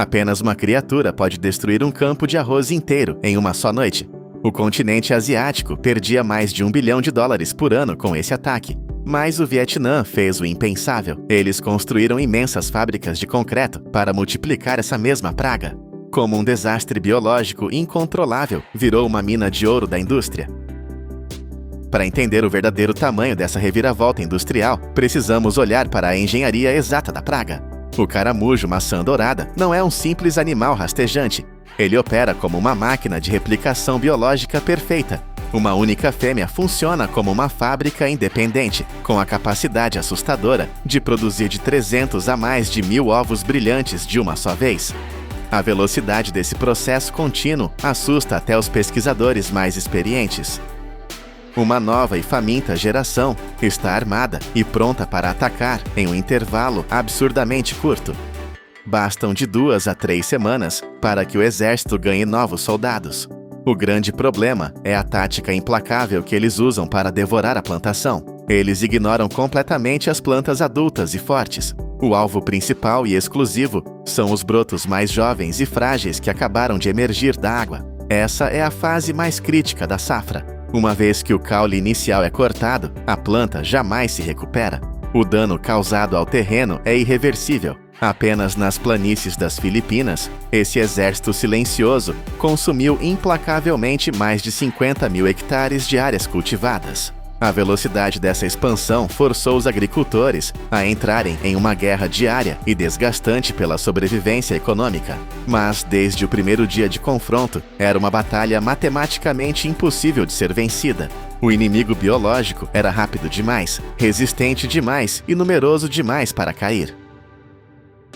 Apenas uma criatura pode destruir um campo de arroz inteiro em uma só noite. O continente asiático perdia mais de $1 bilhão por ano com esse ataque. Mas o Vietnã fez o impensável. Eles construíram imensas fábricas de concreto para multiplicar essa mesma praga. Como um desastre biológico incontrolável, virou uma mina de ouro da indústria. Para entender o verdadeiro tamanho dessa reviravolta industrial, precisamos olhar para a engenharia exata da praga. O caramujo maçã dourada não é um simples animal rastejante. Ele opera como uma máquina de replicação biológica perfeita. Uma única fêmea funciona como uma fábrica independente, com a capacidade assustadora de produzir de 300 a mais de 1.000 ovos brilhantes de uma só vez. A velocidade desse processo contínuo assusta até os pesquisadores mais experientes. Uma nova e faminta geração está armada e pronta para atacar em um intervalo absurdamente curto. Bastam de 2 a 3 semanas para que o exército ganhe novos soldados. O grande problema é a tática implacável que eles usam para devorar a plantação. Eles ignoram completamente as plantas adultas e fortes. O alvo principal e exclusivo são os brotos mais jovens e frágeis que acabaram de emergir da água. Essa é a fase mais crítica da safra. Uma vez que o caule inicial é cortado, a planta jamais se recupera. O dano causado ao terreno é irreversível. Apenas nas planícies das Filipinas, esse exército silencioso consumiu implacavelmente mais de 50.000 hectares de áreas cultivadas. A velocidade dessa expansão forçou os agricultores a entrarem em uma guerra diária e desgastante pela sobrevivência econômica. Mas, desde o primeiro dia de confronto, era uma batalha matematicamente impossível de ser vencida. O inimigo biológico era rápido demais, resistente demais e numeroso demais para cair.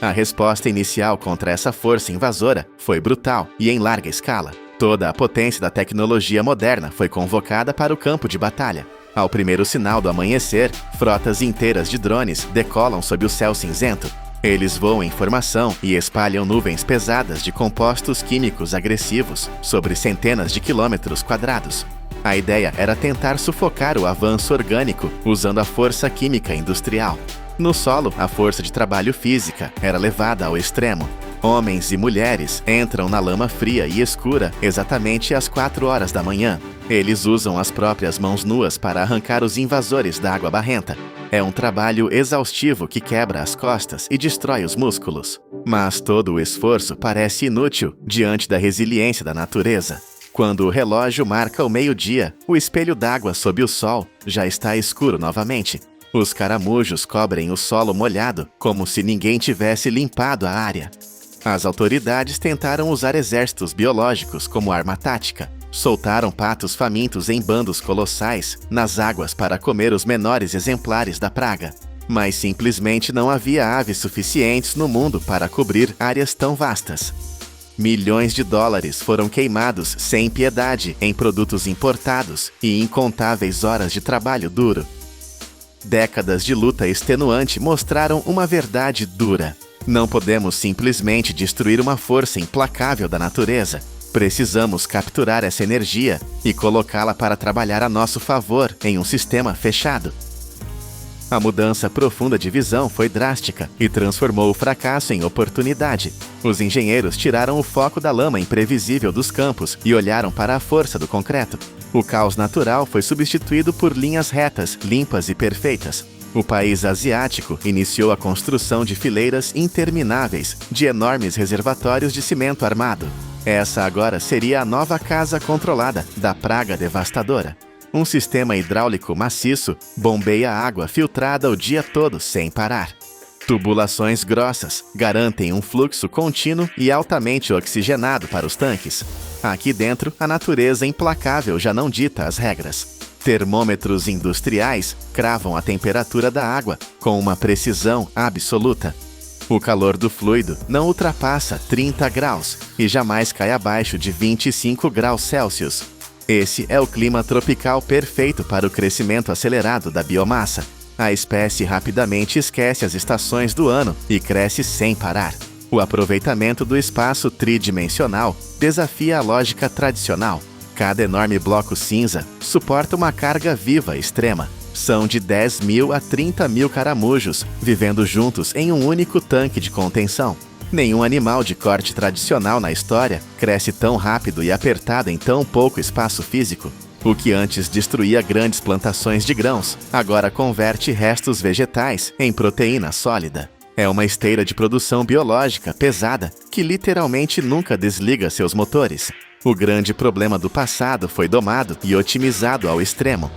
A resposta inicial contra essa força invasora foi brutal e em larga escala. Toda a potência da tecnologia moderna foi convocada para o campo de batalha. Ao primeiro sinal do amanhecer, frotas inteiras de drones decolam sob o céu cinzento. Eles voam em formação e espalham nuvens pesadas de compostos químicos agressivos sobre centenas de quilômetros quadrados. A ideia era tentar sufocar o avanço orgânico usando a força química industrial. No solo, a força de trabalho física era levada ao extremo. Homens e mulheres entram na lama fria e escura exatamente às 4 horas da manhã. Eles usam as próprias mãos nuas para arrancar os invasores da água barrenta. É um trabalho exaustivo que quebra as costas e destrói os músculos. Mas todo o esforço parece inútil diante da resiliência da natureza. Quando o relógio marca o meio-dia, o espelho d'água sob o sol já está escuro novamente. Os caramujos cobrem o solo molhado como se ninguém tivesse limpado a área. As autoridades tentaram usar exércitos biológicos como arma tática. Soltaram patos famintos em bandos colossais nas águas para comer os menores exemplares da praga. Mas simplesmente não havia aves suficientes no mundo para cobrir áreas tão vastas. Milhões de dólares foram queimados sem piedade em produtos importados e incontáveis horas de trabalho duro. Décadas de luta extenuante mostraram uma verdade dura. Não podemos simplesmente destruir uma força implacável da natureza. Precisamos capturar essa energia e colocá-la para trabalhar a nosso favor em um sistema fechado. A mudança profunda de visão foi drástica e transformou o fracasso em oportunidade. Os engenheiros tiraram o foco da lama imprevisível dos campos e olharam para a força do concreto. O caos natural foi substituído por linhas retas, limpas e perfeitas. O país asiático iniciou a construção de fileiras intermináveis de enormes reservatórios de cimento armado. Essa agora seria a nova casa controlada da praga devastadora. Um sistema hidráulico maciço bombeia água filtrada o dia todo sem parar. Tubulações grossas garantem um fluxo contínuo e altamente oxigenado para os tanques. Aqui dentro, a natureza implacável já não dita as regras. Termômetros industriais cravam a temperatura da água com uma precisão absoluta. O calor do fluido não ultrapassa 30 graus e jamais cai abaixo de 25 graus Celsius. Esse é o clima tropical perfeito para o crescimento acelerado da biomassa. A espécie rapidamente esquece as estações do ano e cresce sem parar. O aproveitamento do espaço tridimensional desafia a lógica tradicional. Cada enorme bloco cinza suporta uma carga viva extrema. São de 10.000 a 30.000 caramujos vivendo juntos em um único tanque de contenção. Nenhum animal de corte tradicional na história cresce tão rápido e apertado em tão pouco espaço físico. O que antes destruía grandes plantações de grãos, agora converte restos vegetais em proteína sólida. É uma esteira de produção biológica pesada que literalmente nunca desliga seus motores. O grande problema do passado foi domado e otimizado ao extremo.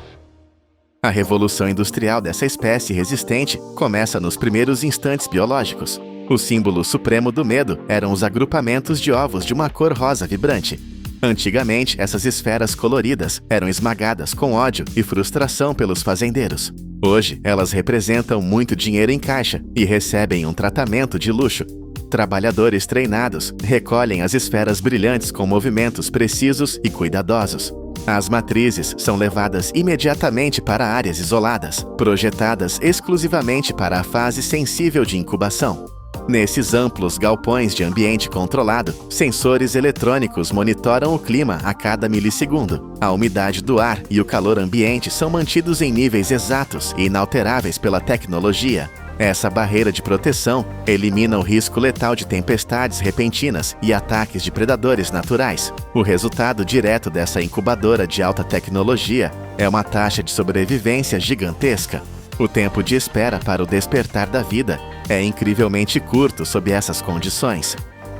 A revolução industrial dessa espécie resistente começa nos primeiros instantes biológicos. O símbolo supremo do medo eram os agrupamentos de ovos de uma cor rosa vibrante. Antigamente, essas esferas coloridas eram esmagadas com ódio e frustração pelos fazendeiros. Hoje, elas representam muito dinheiro em caixa e recebem um tratamento de luxo. Trabalhadores treinados recolhem as esferas brilhantes com movimentos precisos e cuidadosos. As matrizes são levadas imediatamente para áreas isoladas, projetadas exclusivamente para a fase sensível de incubação. Nesses amplos galpões de ambiente controlado, sensores eletrônicos monitoram o clima a cada milissegundo. A umidade do ar e o calor ambiente são mantidos em níveis exatos e inalteráveis pela tecnologia. Essa barreira de proteção elimina o risco letal de tempestades repentinas e ataques de predadores naturais. O resultado direto dessa incubadora de alta tecnologia é uma taxa de sobrevivência gigantesca. O tempo de espera para o despertar da vida é incrivelmente curto sob essas condições.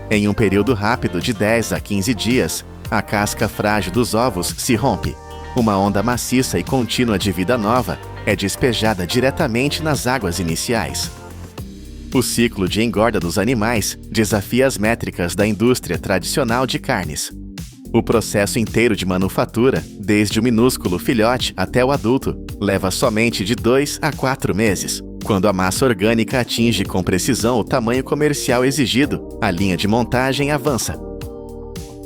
Em um período rápido de 10 a 15 dias, a casca frágil dos ovos se rompe. Uma onda maciça e contínua de vida nova é despejada diretamente nas águas iniciais. O ciclo de engorda dos animais desafia as métricas da indústria tradicional de carnes. O processo inteiro de manufatura, desde o minúsculo filhote até o adulto, leva somente de 2 a 4 meses. Quando a massa orgânica atinge com precisão o tamanho comercial exigido, a linha de montagem avança.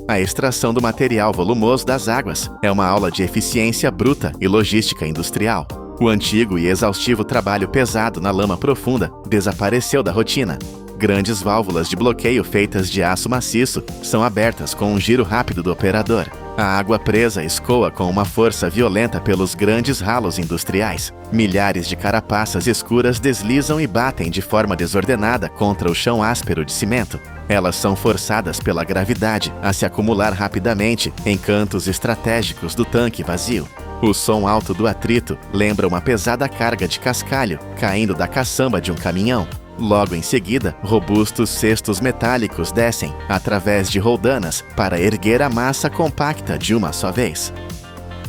A extração do material volumoso das águas é uma aula de eficiência bruta e logística industrial. O antigo e exaustivo trabalho pesado na lama profunda desapareceu da rotina. Grandes válvulas de bloqueio feitas de aço maciço são abertas com um giro rápido do operador. A água presa escoa com uma força violenta pelos grandes ralos industriais. Milhares de carapaças escuras deslizam e batem de forma desordenada contra o chão áspero de cimento. Elas são forçadas pela gravidade a se acumular rapidamente em cantos estratégicos do tanque vazio. O som alto do atrito lembra uma pesada carga de cascalho caindo da caçamba de um caminhão. Logo em seguida, robustos cestos metálicos descem, através de roldanas, para erguer a massa compacta de uma só vez.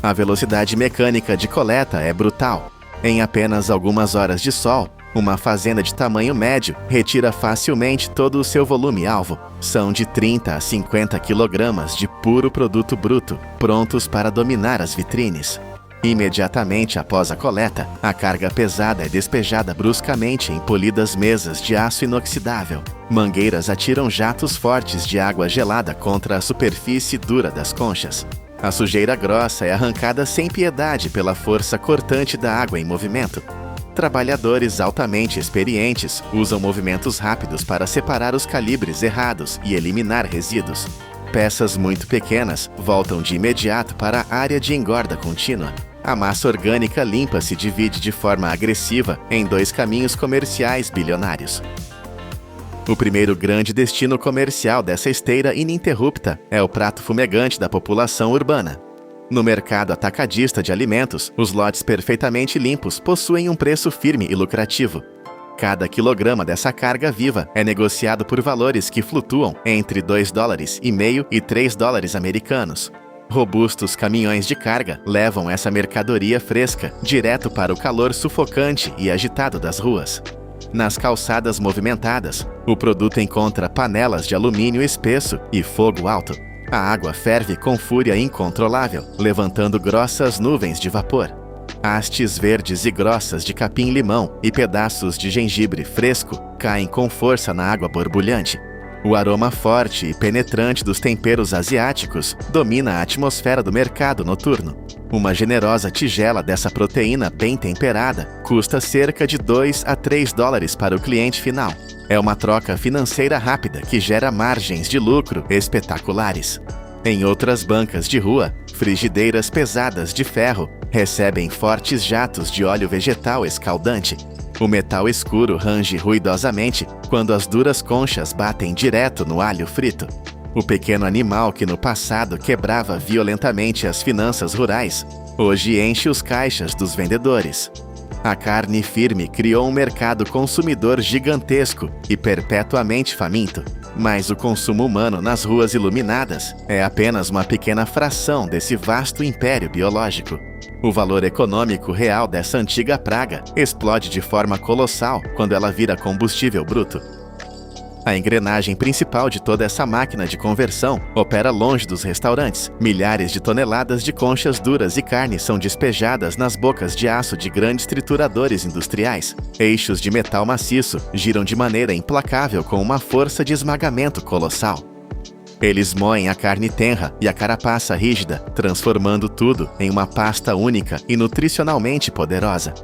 A velocidade mecânica de coleta é brutal. Em apenas algumas horas de sol, uma fazenda de tamanho médio retira facilmente todo o seu volume-alvo. São de 30 a 50 quilogramas de puro produto bruto, prontos para dominar as vitrines. Imediatamente após a coleta, a carga pesada é despejada bruscamente em polidas mesas de aço inoxidável. Mangueiras atiram jatos fortes de água gelada contra a superfície dura das conchas. A sujeira grossa é arrancada sem piedade pela força cortante da água em movimento. Trabalhadores altamente experientes usam movimentos rápidos para separar os calibres errados e eliminar resíduos. Peças muito pequenas voltam de imediato para a área de engorda contínua. A massa orgânica limpa se divide de forma agressiva em 2 caminhos comerciais bilionários. O primeiro grande destino comercial dessa esteira ininterrupta é o prato fumegante da população urbana. No mercado atacadista de alimentos, os lotes perfeitamente limpos possuem um preço firme e lucrativo. Cada quilograma dessa carga viva é negociado por valores que flutuam entre $2,50 e $3 americanos. Robustos caminhões de carga levam essa mercadoria fresca direto para o calor sufocante e agitado das ruas. Nas calçadas movimentadas, o produto encontra panelas de alumínio espesso e fogo alto. A água ferve com fúria incontrolável, levantando grossas nuvens de vapor. Hastes verdes e grossas de capim-limão e pedaços de gengibre fresco caem com força na água borbulhante. O aroma forte e penetrante dos temperos asiáticos domina a atmosfera do mercado noturno. Uma generosa tigela dessa proteína bem temperada custa cerca de $2 a $3 para o cliente final. É uma troca financeira rápida que gera margens de lucro espetaculares. Em outras bancas de rua, frigideiras pesadas de ferro recebem fortes jatos de óleo vegetal escaldante. O metal escuro range ruidosamente quando as duras conchas batem direto no alho frito. O pequeno animal que no passado quebrava violentamente as finanças rurais, hoje enche os caixas dos vendedores. A carne firme criou um mercado consumidor gigantesco e perpetuamente faminto, mas o consumo humano nas ruas iluminadas é apenas uma pequena fração desse vasto império biológico. O valor econômico real dessa antiga praga explode de forma colossal quando ela vira combustível bruto. A engrenagem principal de toda essa máquina de conversão opera longe dos restaurantes. Milhares de toneladas de conchas duras e carne são despejadas nas bocas de aço de grandes trituradores industriais. Eixos de metal maciço giram de maneira implacável com uma força de esmagamento colossal. Eles moem a carne tenra e a carapaça rígida, transformando tudo em uma pasta única e nutricionalmente poderosa.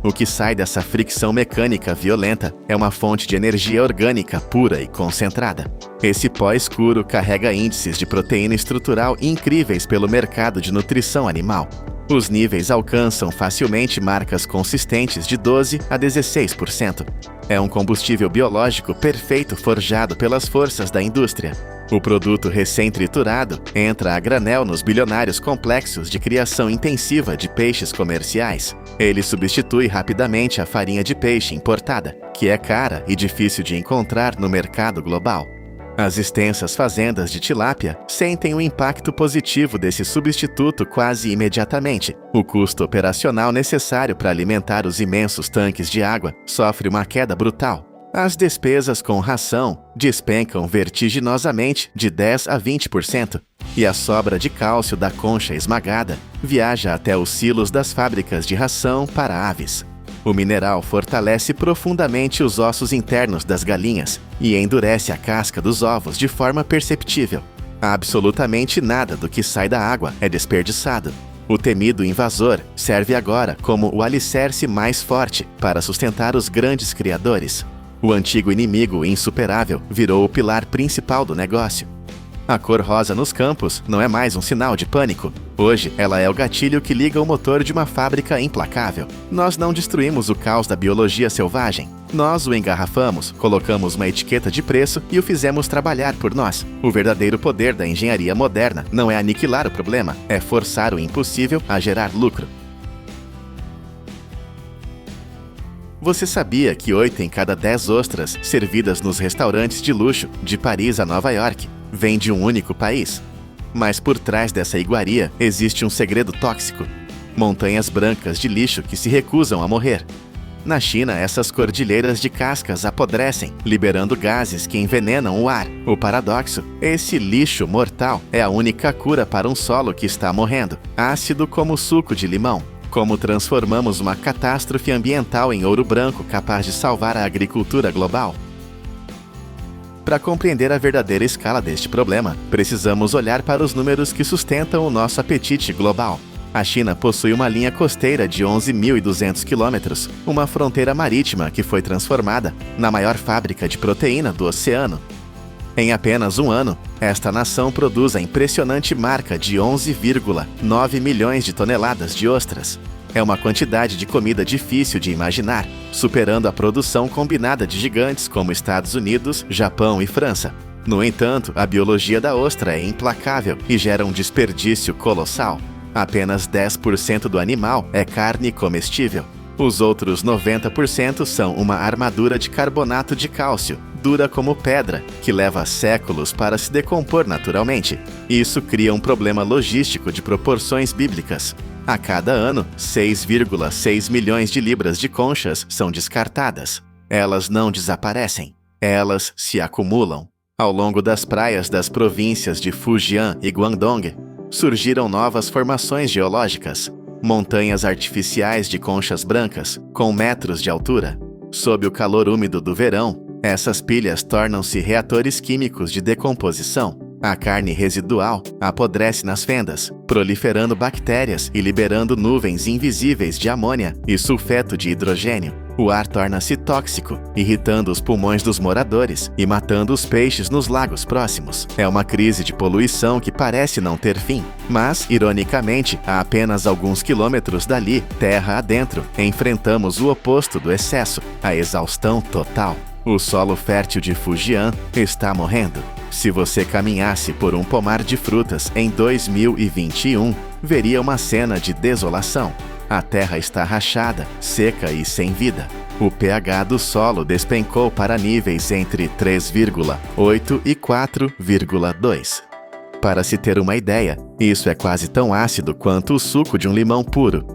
O que sai dessa fricção mecânica violenta é uma fonte de energia orgânica pura e concentrada. Esse pó escuro carrega índices de proteína estrutural incríveis pelo mercado de nutrição animal. Os níveis alcançam facilmente marcas consistentes de 12% a 16%. É um combustível biológico perfeito forjado pelas forças da indústria. O produto recém-triturado entra a granel nos bilionários complexos de criação intensiva de peixes comerciais. Ele substitui rapidamente a farinha de peixe importada, que é cara e difícil de encontrar no mercado global. As extensas fazendas de tilápia sentem o impacto positivo desse substituto quase imediatamente. O custo operacional necessário para alimentar os imensos tanques de água sofre uma queda brutal. As despesas com ração despencam vertiginosamente de 10% a 20%, e a sobra de cálcio da concha esmagada viaja até os silos das fábricas de ração para aves. O mineral fortalece profundamente os ossos internos das galinhas e endurece a casca dos ovos de forma perceptível. Absolutamente nada do que sai da água é desperdiçado. O temido invasor serve agora como o alicerce mais forte para sustentar os grandes criadores. O antigo inimigo insuperável virou o pilar principal do negócio. A cor rosa nos campos não é mais um sinal de pânico. Hoje, ela é o gatilho que liga o motor de uma fábrica implacável. Nós não destruímos o caos da biologia selvagem. Nós o engarrafamos, colocamos uma etiqueta de preço e o fizemos trabalhar por nós. O verdadeiro poder da engenharia moderna não é aniquilar o problema, é forçar o impossível a gerar lucro. Você sabia que 8 em cada 10 ostras servidas nos restaurantes de luxo, de Paris a Nova York, vêm de um único país? Mas por trás dessa iguaria existe um segredo tóxico: montanhas brancas de lixo que se recusam a morrer. Na China, essas cordilheiras de cascas apodrecem, liberando gases que envenenam o ar. O paradoxo: esse lixo mortal é a única cura para um solo que está morrendo, ácido como suco de limão. Como transformamos uma catástrofe ambiental em ouro branco capaz de salvar a agricultura global? Para compreender a verdadeira escala deste problema, precisamos olhar para os números que sustentam o nosso apetite global. A China possui uma linha costeira de 11.200 quilômetros, uma fronteira marítima que foi transformada na maior fábrica de proteína do oceano. Em apenas um ano, esta nação produz a impressionante marca de 11,9 milhões de toneladas de ostras. É uma quantidade de comida difícil de imaginar, superando a produção combinada de gigantes como Estados Unidos, Japão e França. No entanto, a biologia da ostra é implacável e gera um desperdício colossal. Apenas 10% do animal é carne comestível. Os outros 90% são uma armadura de carbonato de cálcio, dura como pedra, que leva séculos para se decompor naturalmente. Isso cria um problema logístico de proporções bíblicas. A cada ano, 6,6 milhões de libras de conchas são descartadas. Elas não desaparecem, elas se acumulam. Ao longo das praias das províncias de Fujian e Guangdong, surgiram novas formações geológicas, montanhas artificiais de conchas brancas, com metros de altura. Sob o calor úmido do verão, essas pilhas tornam-se reatores químicos de decomposição. A carne residual apodrece nas fendas, proliferando bactérias e liberando nuvens invisíveis de amônia e sulfeto de hidrogênio. O ar torna-se tóxico, irritando os pulmões dos moradores e matando os peixes nos lagos próximos. É uma crise de poluição que parece não ter fim. Mas, ironicamente, a apenas alguns quilômetros dali, terra adentro, enfrentamos o oposto do excesso, a exaustão total. O solo fértil de Fujian está morrendo. Se você caminhasse por um pomar de frutas em 2021, veria uma cena de desolação. A terra está rachada, seca e sem vida. O pH do solo despencou para níveis entre 3,8 e 4,2. Para se ter uma ideia, isso é quase tão ácido quanto o suco de um limão puro.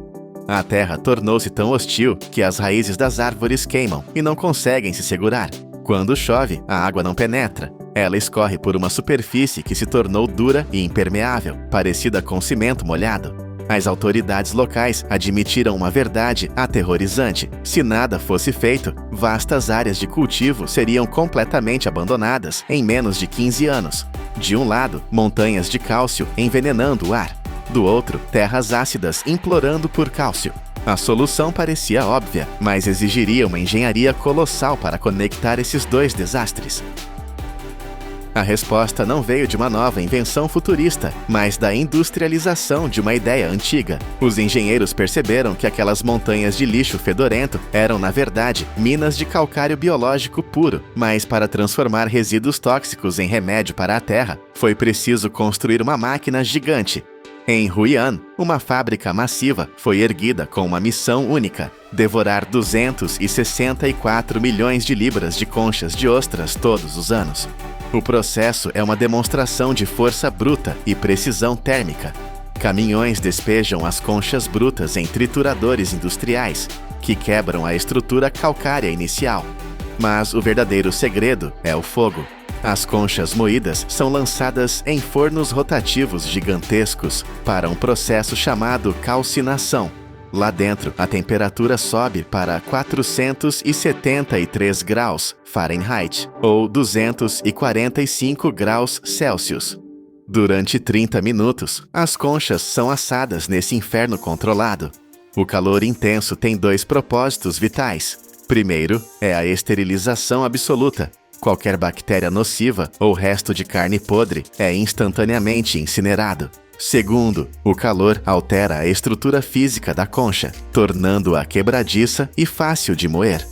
A terra tornou-se tão hostil que as raízes das árvores queimam e não conseguem se segurar. Quando chove, a água não penetra. Ela escorre por uma superfície que se tornou dura e impermeável, parecida com cimento molhado. As autoridades locais admitiram uma verdade aterrorizante. Se nada fosse feito, vastas áreas de cultivo seriam completamente abandonadas em menos de 15 anos. De um lado, montanhas de cálcio envenenando o ar. Do outro, terras ácidas implorando por cálcio. A solução parecia óbvia, mas exigiria uma engenharia colossal para conectar esses dois desastres. A resposta não veio de uma nova invenção futurista, mas da industrialização de uma ideia antiga. Os engenheiros perceberam que aquelas montanhas de lixo fedorento eram, na verdade, minas de calcário biológico puro, mas para transformar resíduos tóxicos em remédio para a terra, foi preciso construir uma máquina gigante. Em Huian, uma fábrica massiva foi erguida com uma missão única: devorar 264 milhões de libras de conchas de ostras todos os anos. O processo é uma demonstração de força bruta e precisão térmica. Caminhões despejam as conchas brutas em trituradores industriais, que quebram a estrutura calcária inicial. Mas o verdadeiro segredo é o fogo. As conchas moídas são lançadas em fornos rotativos gigantescos para um processo chamado calcinação. Lá dentro, a temperatura sobe para 473 graus Fahrenheit ou 245 graus Celsius. Durante 30 minutos, as conchas são assadas nesse inferno controlado. O calor intenso tem dois propósitos vitais. Primeiro, é a esterilização absoluta. Qualquer bactéria nociva ou resto de carne podre é instantaneamente incinerado. Segundo, o calor altera a estrutura física da concha, tornando-a quebradiça e fácil de moer.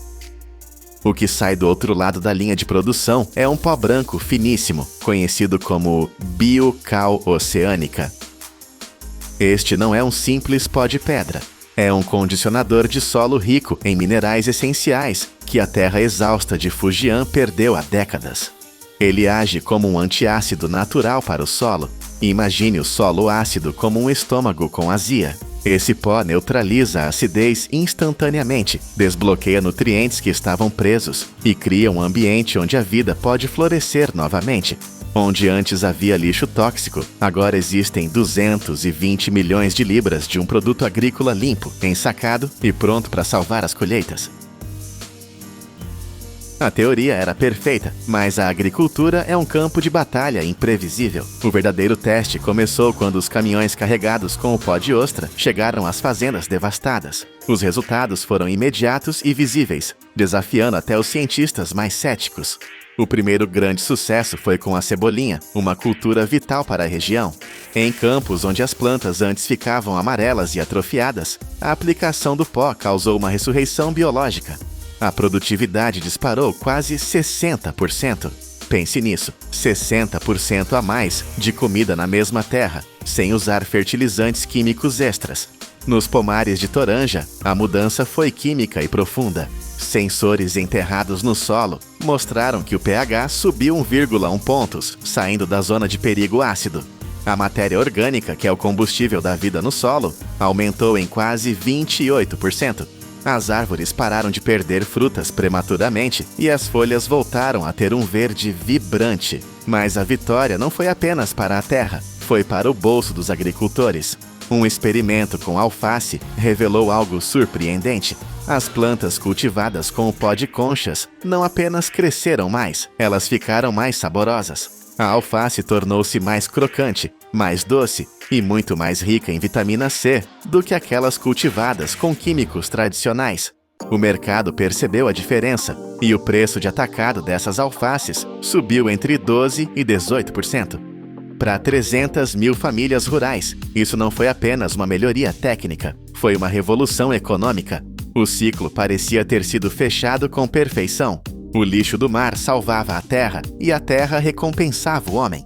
O que sai do outro lado da linha de produção é um pó branco finíssimo, conhecido como biocal oceânica. Este não é um simples pó de pedra. É um condicionador de solo rico em minerais essenciais que a terra exausta de Fujian perdeu há décadas. Ele age como um antiácido natural para o solo. Imagine o solo ácido como um estômago com azia. Esse pó neutraliza a acidez instantaneamente, desbloqueia nutrientes que estavam presos e cria um ambiente onde a vida pode florescer novamente. Onde antes havia lixo tóxico, agora existem 220 milhões de libras de um produto agrícola limpo, ensacado e pronto para salvar as colheitas. A teoria era perfeita, mas a agricultura é um campo de batalha imprevisível. O verdadeiro teste começou quando os caminhões carregados com o pó de ostra chegaram às fazendas devastadas. Os resultados foram imediatos e visíveis, desafiando até os cientistas mais céticos. O primeiro grande sucesso foi com a cebolinha, uma cultura vital para a região. Em campos onde as plantas antes ficavam amarelas e atrofiadas, a aplicação do pó causou uma ressurreição biológica. A produtividade disparou quase 60%. Pense nisso, 60% a mais de comida na mesma terra, sem usar fertilizantes químicos extras. Nos pomares de Toranja, a mudança foi química e profunda. Sensores enterrados no solo mostraram que o pH subiu 1,1 pontos, saindo da zona de perigo ácido. A matéria orgânica, que é o combustível da vida no solo, aumentou em quase 28%. As árvores pararam de perder frutas prematuramente e as folhas voltaram a ter um verde vibrante. Mas a vitória não foi apenas para a terra, foi para o bolso dos agricultores. Um experimento com alface revelou algo surpreendente. As plantas cultivadas com o pó de conchas não apenas cresceram mais, elas ficaram mais saborosas. A alface tornou-se mais crocante, mais doce e muito mais rica em vitamina C do que aquelas cultivadas com químicos tradicionais. O mercado percebeu a diferença e o preço de atacado dessas alfaces subiu entre 12% e 18%. Para 300 mil famílias rurais, isso não foi apenas uma melhoria técnica, foi uma revolução econômica. O ciclo parecia ter sido fechado com perfeição. O lixo do mar salvava a terra e a terra recompensava o homem.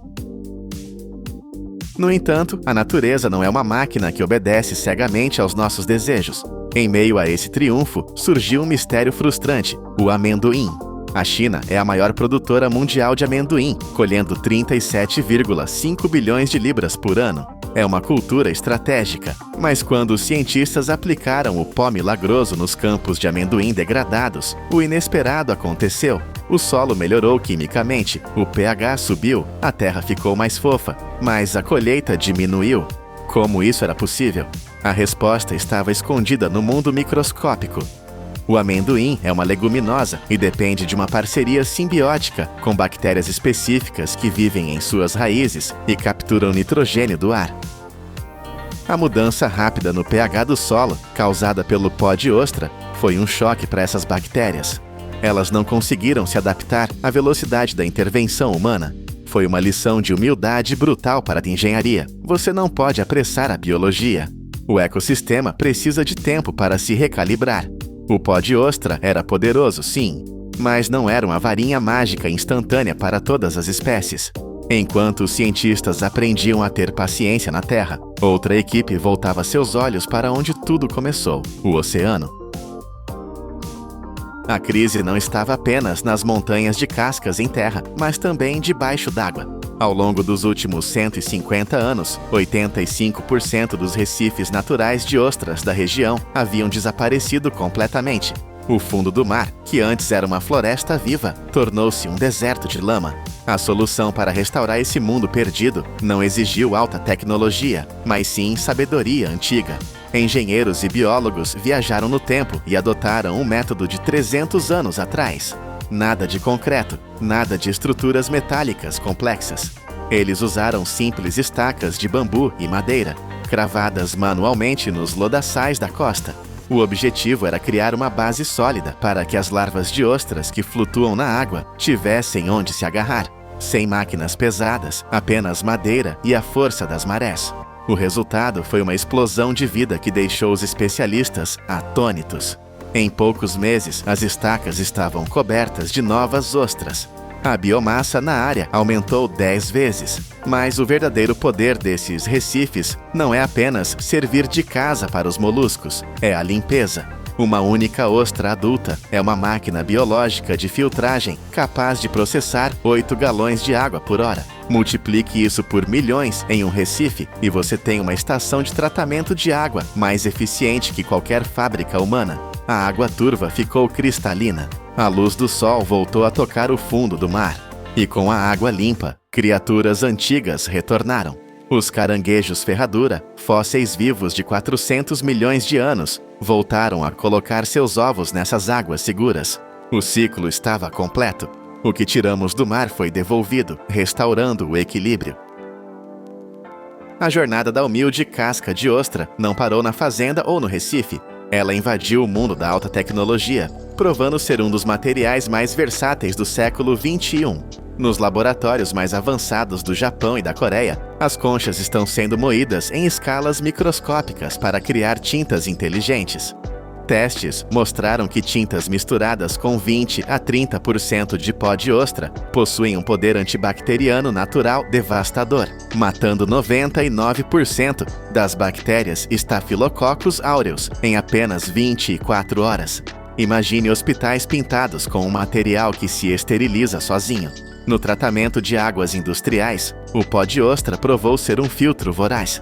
No entanto, a natureza não é uma máquina que obedece cegamente aos nossos desejos. Em meio a esse triunfo, surgiu um mistério frustrante: o amendoim. A China é a maior produtora mundial de amendoim, colhendo 37,5 bilhões de libras por ano. É uma cultura estratégica, mas quando os cientistas aplicaram o pó milagroso nos campos de amendoim degradados, o inesperado aconteceu. O solo melhorou quimicamente, o pH subiu, a terra ficou mais fofa, mas a colheita diminuiu. Como isso era possível? A resposta estava escondida no mundo microscópico. O amendoim é uma leguminosa e depende de uma parceria simbiótica com bactérias específicas que vivem em suas raízes e capturam nitrogênio do ar. A mudança rápida no pH do solo, causada pelo pó de ostra, foi um choque para essas bactérias. Elas não conseguiram se adaptar à velocidade da intervenção humana. Foi uma lição de humildade brutal para a engenharia. Você não pode apressar a biologia. O ecossistema precisa de tempo para se recalibrar. O pó de ostra era poderoso, sim, mas não era uma varinha mágica instantânea para todas as espécies. Enquanto os cientistas aprendiam a ter paciência na Terra, outra equipe voltava seus olhos para onde tudo começou: o oceano. A crise não estava apenas nas montanhas de cascas em terra, mas também debaixo d'água. Ao longo dos últimos 150 anos, 85% dos recifes naturais de ostras da região haviam desaparecido completamente. O fundo do mar, que antes era uma floresta viva, tornou-se um deserto de lama. A solução para restaurar esse mundo perdido não exigiu alta tecnologia, mas sim sabedoria antiga. Engenheiros e biólogos viajaram no tempo e adotaram um método de 300 anos atrás. Nada de concreto, nada de estruturas metálicas complexas. Eles usaram simples estacas de bambu e madeira, cravadas manualmente nos lodaçais da costa. O objetivo era criar uma base sólida para que as larvas de ostras que flutuam na água tivessem onde se agarrar. Sem máquinas pesadas, apenas madeira e a força das marés. O resultado foi uma explosão de vida que deixou os especialistas atônitos. Em poucos meses, as estacas estavam cobertas de novas ostras. A biomassa na área aumentou 10 vezes. Mas o verdadeiro poder desses recifes não é apenas servir de casa para os moluscos, é a limpeza. Uma única ostra adulta é uma máquina biológica de filtragem capaz de processar 8 galões de água por hora. Multiplique isso por milhões em um recife e você tem uma estação de tratamento de água mais eficiente que qualquer fábrica humana. A água turva ficou cristalina. A luz do sol voltou a tocar o fundo do mar. E com a água limpa, criaturas antigas retornaram. Os caranguejos ferradura, fósseis vivos de 400 milhões de anos, voltaram a colocar seus ovos nessas águas seguras. O ciclo estava completo. O que tiramos do mar foi devolvido, restaurando o equilíbrio. A jornada da humilde casca de ostra não parou na fazenda ou no Recife. Ela invadiu o mundo da alta tecnologia, provando ser um dos materiais mais versáteis do século XXI. Nos laboratórios mais avançados do Japão e da Coreia, as conchas estão sendo moídas em escalas microscópicas para criar tintas inteligentes. Testes mostraram que tintas misturadas com 20 a 30% de pó de ostra possuem um poder antibacteriano natural devastador, matando 99% das bactérias Staphylococcus aureus em apenas 24 horas. Imagine hospitais pintados com um material que se esteriliza sozinho. No tratamento de águas industriais, o pó de ostra provou ser um filtro voraz.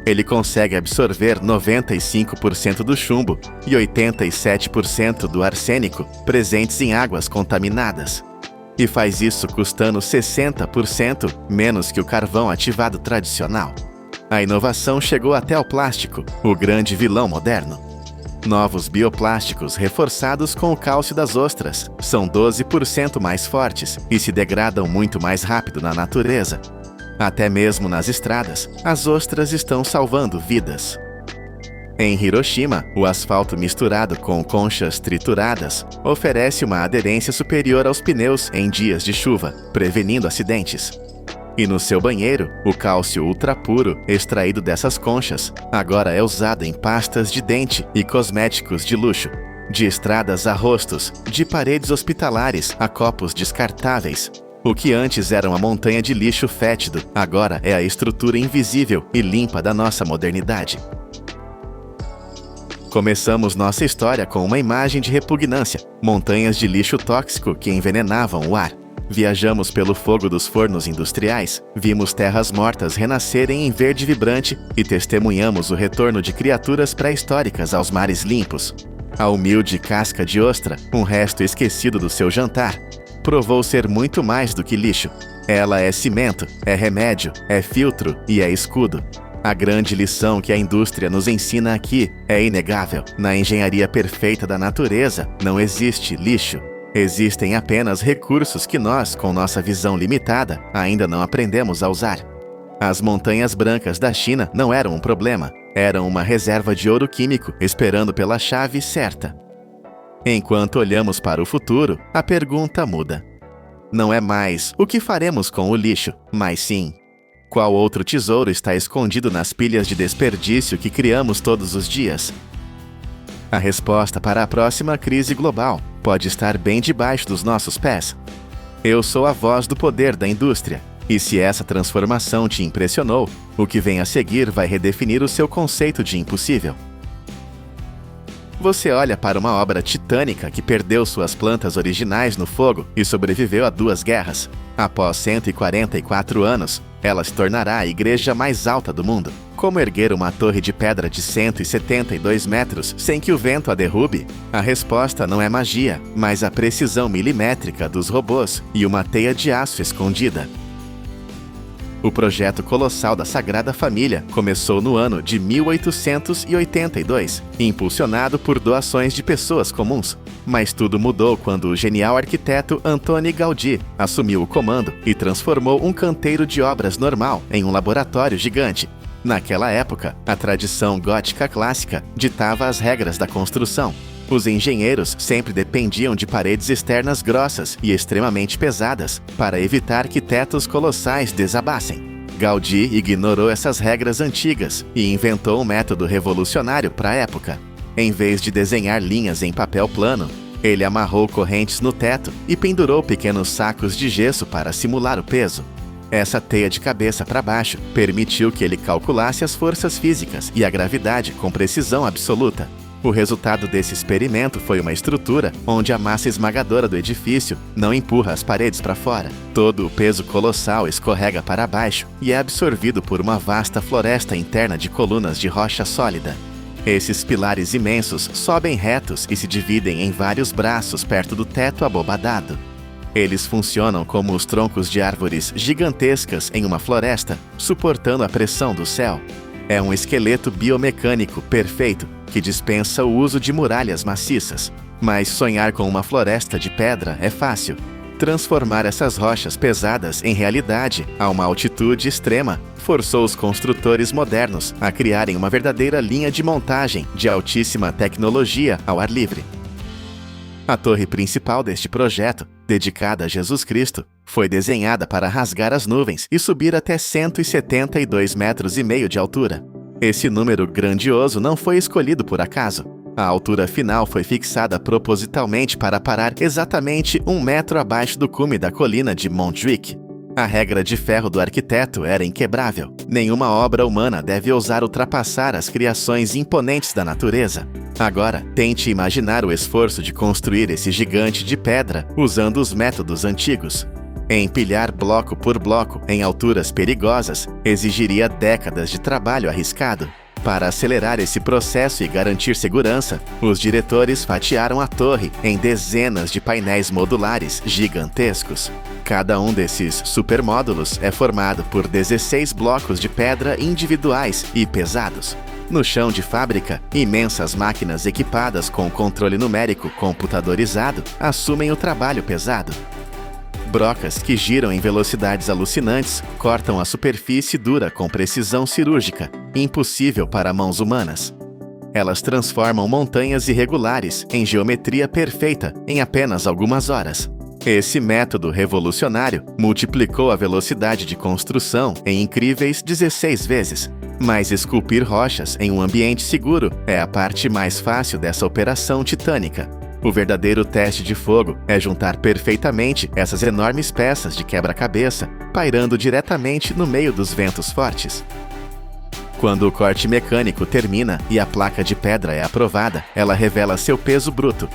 Ele consegue absorver 95% do chumbo e 87% do arsênico presentes em águas contaminadas. E faz isso custando 60% menos que o carvão ativado tradicional. A inovação chegou até o plástico, o grande vilão moderno. Novos bioplásticos reforçados com o cálcio das ostras são 12% mais fortes e se degradam muito mais rápido na natureza. Até mesmo nas estradas, as ostras estão salvando vidas. Em Hiroshima, o asfalto misturado com conchas trituradas oferece uma aderência superior aos pneus em dias de chuva, prevenindo acidentes. E no seu banheiro, o cálcio ultrapuro extraído dessas conchas agora é usado em pastas de dente e cosméticos de luxo. De estradas a rostos, de paredes hospitalares a copos descartáveis. O que antes era uma montanha de lixo fétido, agora é a estrutura invisível e limpa da nossa modernidade. Começamos nossa história com uma imagem de repugnância, montanhas de lixo tóxico que envenenavam o ar. Viajamos pelo fogo dos fornos industriais, vimos terras mortas renascerem em verde vibrante e testemunhamos o retorno de criaturas pré-históricas aos mares limpos. A humilde casca de ostra, um resto esquecido do seu jantar, provou ser muito mais do que lixo. Ela é cimento, é remédio, é filtro e é escudo. A grande lição que a indústria nos ensina aqui é inegável. Na engenharia perfeita da natureza, não existe lixo. Existem apenas recursos que nós, com nossa visão limitada, ainda não aprendemos a usar. As montanhas brancas da China não eram um problema, eram uma reserva de ouro químico esperando pela chave certa. Enquanto olhamos para o futuro, a pergunta muda. Não é mais o que faremos com o lixo, mas sim, qual outro tesouro está escondido nas pilhas de desperdício que criamos todos os dias? A resposta para a próxima crise global pode estar bem debaixo dos nossos pés. Eu sou a voz do poder da indústria, e se essa transformação te impressionou, o que vem a seguir vai redefinir o seu conceito de impossível. Você olha para uma obra titânica que perdeu suas plantas originais no fogo e sobreviveu a 2 guerras. Após 144 anos, ela se tornará a igreja mais alta do mundo. Como erguer uma torre de pedra de 172 metros sem que o vento a derrube? A resposta não é magia, mas a precisão milimétrica dos robôs e uma teia de aço escondida. O projeto colossal da Sagrada Família começou no ano de 1882, impulsionado por doações de pessoas comuns. Mas tudo mudou quando o genial arquiteto Antoni Gaudí assumiu o comando e transformou um canteiro de obras normal em um laboratório gigante. Naquela época, a tradição gótica clássica ditava as regras da construção. Os engenheiros sempre dependiam de paredes externas grossas e extremamente pesadas para evitar que tetos colossais desabassem. Gaudí ignorou essas regras antigas e inventou um método revolucionário para a época. Em vez de desenhar linhas em papel plano, ele amarrou correntes no teto e pendurou pequenos sacos de gesso para simular o peso. Essa teia de cabeça para baixo permitiu que ele calculasse as forças físicas e a gravidade com precisão absoluta. O resultado desse experimento foi uma estrutura onde a massa esmagadora do edifício não empurra as paredes para fora. Todo o peso colossal escorrega para baixo e é absorvido por uma vasta floresta interna de colunas de rocha sólida. Esses pilares imensos sobem retos e se dividem em vários braços perto do teto abobadado. Eles funcionam como os troncos de árvores gigantescas em uma floresta, suportando a pressão do céu. É um esqueleto biomecânico perfeito que dispensa o uso de muralhas maciças. Mas sonhar com uma floresta de pedra é fácil. Transformar essas rochas pesadas em realidade a uma altitude extrema forçou os construtores modernos a criarem uma verdadeira linha de montagem de altíssima tecnologia ao ar livre. A torre principal deste projeto, dedicada a Jesus Cristo, foi desenhada para rasgar as nuvens e subir até 172,5 metros de altura. Esse número grandioso não foi escolhido por acaso. A altura final foi fixada propositalmente para parar exatamente 1 metro abaixo do cume da colina de Montjuic. A regra de ferro do arquiteto era inquebrável. Nenhuma obra humana deve ousar ultrapassar as criações imponentes da natureza. Agora, tente imaginar o esforço de construir esse gigante de pedra usando os métodos antigos. Empilhar bloco por bloco em alturas perigosas exigiria décadas de trabalho arriscado. Para acelerar esse processo e garantir segurança, os diretores fatiaram a torre em dezenas de painéis modulares gigantescos. Cada um desses supermódulos é formado por 16 blocos de pedra individuais e pesados. No chão de fábrica, imensas máquinas equipadas com controle numérico computadorizado assumem o trabalho pesado. Brocas que giram em velocidades alucinantes cortam a superfície dura com precisão cirúrgica, impossível para mãos humanas. Elas transformam montanhas irregulares em geometria perfeita em apenas algumas horas. Esse método revolucionário multiplicou a velocidade de construção em incríveis 16 vezes. Mas esculpir rochas em um ambiente seguro é a parte mais fácil dessa operação titânica. O verdadeiro teste de fogo é juntar perfeitamente essas enormes peças de quebra-cabeça, pairando diretamente no meio dos ventos fortes. Quando o corte mecânico termina e a placa de pedra é aprovada, ela revela seu peso bruto,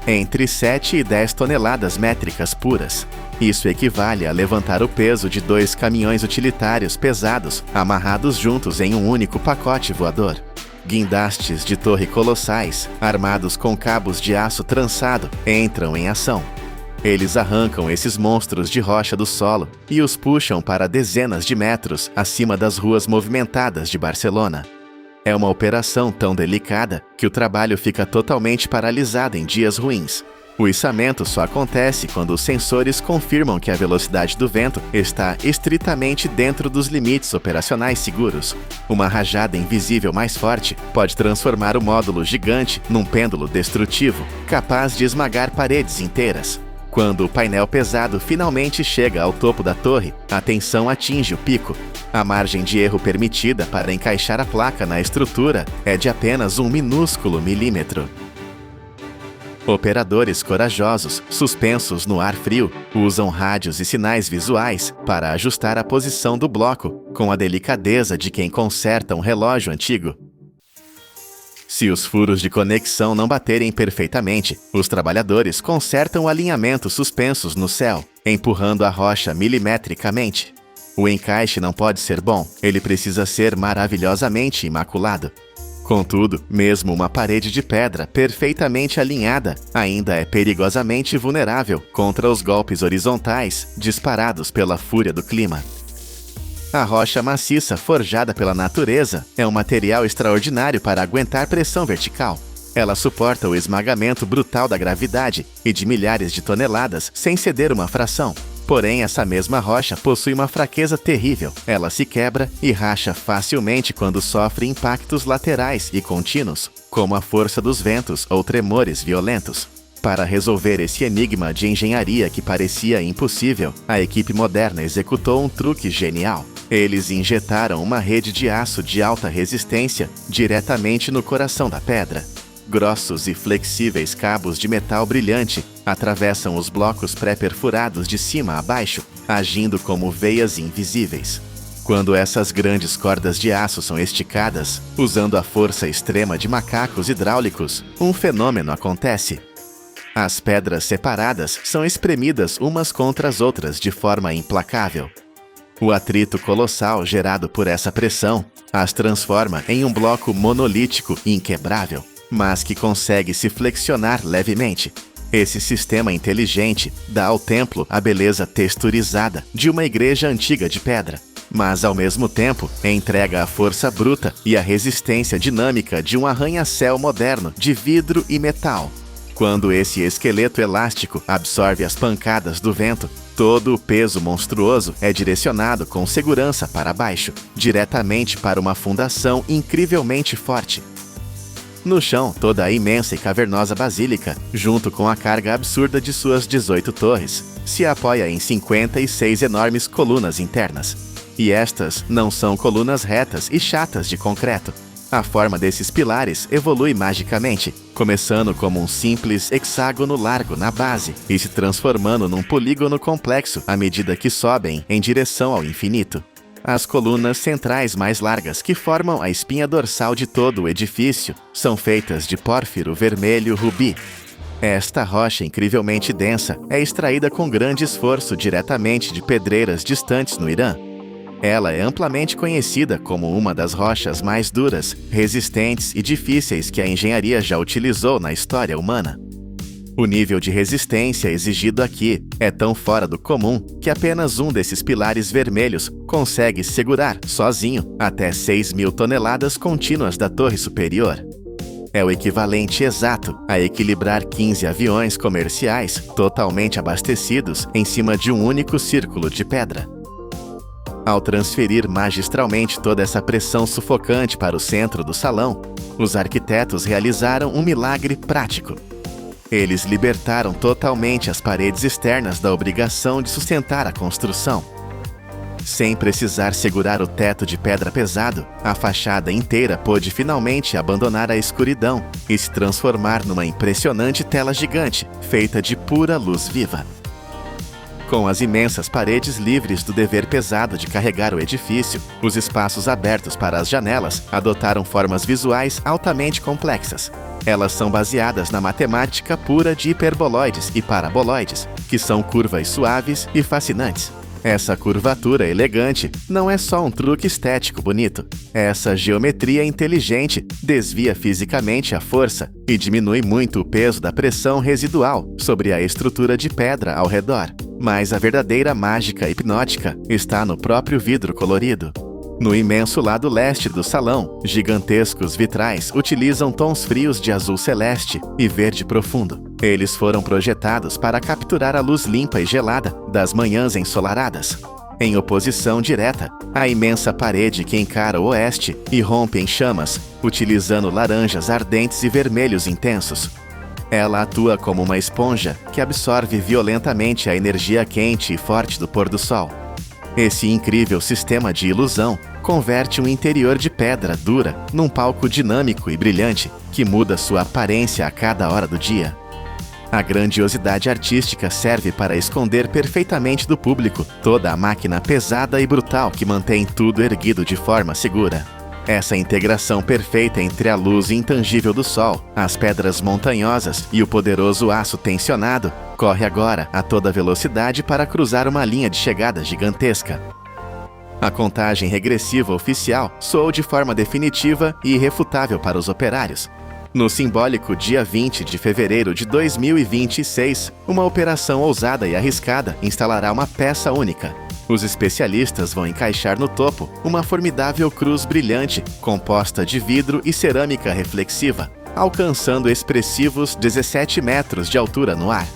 entre 7 e 10 toneladas métricas puras. Isso equivale a levantar o peso de 2 caminhões utilitários pesados, amarrados juntos em um único pacote voador. Guindastes de torre colossais, armados com cabos de aço trançado, entram em ação. Eles arrancam esses monstros de rocha do solo e os puxam para dezenas de metros acima das ruas movimentadas de Barcelona. É uma operação tão delicada que o trabalho fica totalmente paralisado em dias ruins. O içamento só acontece quando os sensores confirmam que a velocidade do vento está estritamente dentro dos limites operacionais seguros. Uma rajada invisível mais forte pode transformar o módulo gigante num pêndulo destrutivo, capaz de esmagar paredes inteiras. Quando o painel pesado finalmente chega ao topo da torre, a tensão atinge o pico. A margem de erro permitida para encaixar a placa na estrutura é de apenas um minúsculo milímetro. Operadores corajosos, suspensos no ar frio, usam rádios e sinais visuais para ajustar a posição do bloco, com a delicadeza de quem conserta um relógio antigo. Se os furos de conexão não baterem perfeitamente, os trabalhadores consertam alinhamentos suspensos no céu, empurrando a rocha milimetricamente. O encaixe não pode ser bom, ele precisa ser maravilhosamente imaculado. Contudo, mesmo uma parede de pedra perfeitamente alinhada ainda é perigosamente vulnerável contra os golpes horizontais disparados pela fúria do clima. A rocha maciça forjada pela natureza é um material extraordinário para aguentar pressão vertical. Ela suporta o esmagamento brutal da gravidade e de milhares de toneladas sem ceder uma fração. Porém, essa mesma rocha possui uma fraqueza terrível. Ela se quebra e racha facilmente quando sofre impactos laterais e contínuos, como a força dos ventos ou tremores violentos. Para resolver esse enigma de engenharia que parecia impossível, a equipe moderna executou um truque genial. Eles injetaram uma rede de aço de alta resistência diretamente no coração da pedra. Grossos e flexíveis cabos de metal brilhante atravessam os blocos pré-perfurados de cima a baixo, agindo como veias invisíveis. Quando essas grandes cordas de aço são esticadas, usando a força extrema de macacos hidráulicos, um fenômeno acontece. As pedras separadas são espremidas umas contra as outras de forma implacável. O atrito colossal gerado por essa pressão as transforma em um bloco monolítico inquebrável, mas que consegue se flexionar levemente. Esse sistema inteligente dá ao templo a beleza texturizada de uma igreja antiga de pedra, mas ao mesmo tempo entrega a força bruta e a resistência dinâmica de um arranha-céu moderno de vidro e metal. Quando esse esqueleto elástico absorve as pancadas do vento, todo o peso monstruoso é direcionado com segurança para baixo, diretamente para uma fundação incrivelmente forte. No chão, toda a imensa e cavernosa basílica, junto com a carga absurda de suas 18 torres, se apoia em 56 enormes colunas internas. E estas não são colunas retas e chatas de concreto. A forma desses pilares evolui magicamente, começando como um simples hexágono largo na base e se transformando num polígono complexo à medida que sobem em direção ao infinito. As colunas centrais mais largas que formam a espinha dorsal de todo o edifício são feitas de pórfiro vermelho rubi. Esta rocha incrivelmente densa é extraída com grande esforço diretamente de pedreiras distantes no Irã. Ela é amplamente conhecida como uma das rochas mais duras, resistentes e difíceis que a engenharia já utilizou na história humana. O nível de resistência exigido aqui é tão fora do comum que apenas um desses pilares vermelhos consegue segurar, sozinho, até 6.000 toneladas contínuas da torre superior. É o equivalente exato a equilibrar 15 aviões comerciais totalmente abastecidos em cima de um único círculo de pedra. Ao transferir magistralmente toda essa pressão sufocante para o centro do salão, os arquitetos realizaram um milagre prático. Eles libertaram totalmente as paredes externas da obrigação de sustentar a construção. Sem precisar segurar o teto de pedra pesado, a fachada inteira pôde finalmente abandonar a escuridão e se transformar numa impressionante tela gigante, feita de pura luz viva. Com as imensas paredes livres do dever pesado de carregar o edifício, os espaços abertos para as janelas adotaram formas visuais altamente complexas. Elas são baseadas na matemática pura de hiperboloides e paraboloides, que são curvas suaves e fascinantes. Essa curvatura elegante não é só um truque estético bonito. Essa geometria inteligente desvia fisicamente a força e diminui muito o peso da pressão residual sobre a estrutura de pedra ao redor. Mas a verdadeira mágica hipnótica está no próprio vidro colorido. No imenso lado leste do salão, gigantescos vitrais utilizam tons frios de azul celeste e verde profundo. Eles foram projetados para capturar a luz limpa e gelada das manhãs ensolaradas. Em oposição direta, a imensa parede que encara o oeste e rompe em chamas, utilizando laranjas ardentes e vermelhos intensos. Ela atua como uma esponja que absorve violentamente a energia quente e forte do pôr do sol. Esse incrível sistema de ilusão converte um interior de pedra dura num palco dinâmico e brilhante que muda sua aparência a cada hora do dia. A grandiosidade artística serve para esconder perfeitamente do público toda a máquina pesada e brutal que mantém tudo erguido de forma segura. Essa integração perfeita entre a luz intangível do sol, as pedras montanhosas e o poderoso aço tensionado corre agora a toda velocidade para cruzar uma linha de chegada gigantesca. A contagem regressiva oficial soou de forma definitiva e irrefutável para os operários. No simbólico dia 20 de fevereiro de 2026, uma operação ousada e arriscada instalará uma peça única. Os especialistas vão encaixar no topo uma formidável cruz brilhante, composta de vidro e cerâmica reflexiva, alcançando expressivos 17 metros de altura no ar.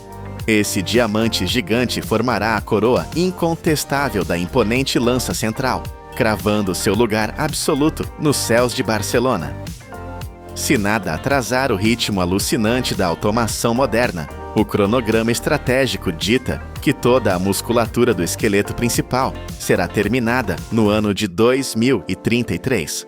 Esse diamante gigante formará a coroa incontestável da imponente lança central, cravando seu lugar absoluto nos céus de Barcelona. Se nada atrasar o ritmo alucinante da automação moderna, o cronograma estratégico dita que toda a musculatura do esqueleto principal será terminada no ano de 2033.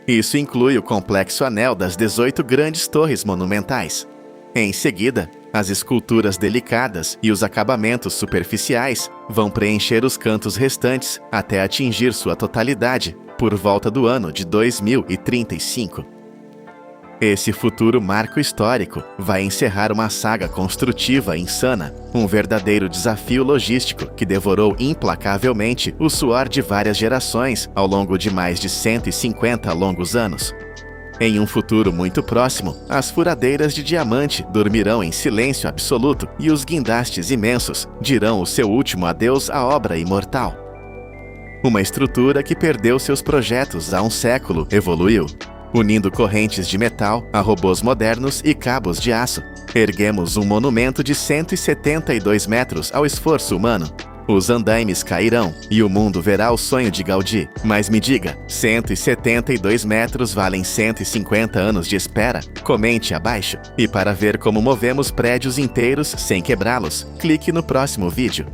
Isso inclui o complexo anel das 18 grandes torres monumentais. Em seguida, as esculturas delicadas e os acabamentos superficiais vão preencher os cantos restantes até atingir sua totalidade por volta do ano de 2035. Esse futuro marco histórico vai encerrar uma saga construtiva insana, um verdadeiro desafio logístico que devorou implacavelmente o suor de várias gerações ao longo de mais de 150 longos anos. Em um futuro muito próximo, as furadeiras de diamante dormirão em silêncio absoluto e os guindastes imensos dirão o seu último adeus à obra imortal. Uma estrutura que perdeu seus projetos há um século evoluiu. Unindo correntes de metal a robôs modernos e cabos de aço, erguemos um monumento de 172 metros ao esforço humano. Os andaimes cairão e o mundo verá o sonho de Gaudí. Mas me diga, 172 metros valem 150 anos de espera? Comente abaixo. E para ver como movemos prédios inteiros sem quebrá-los, clique no próximo vídeo.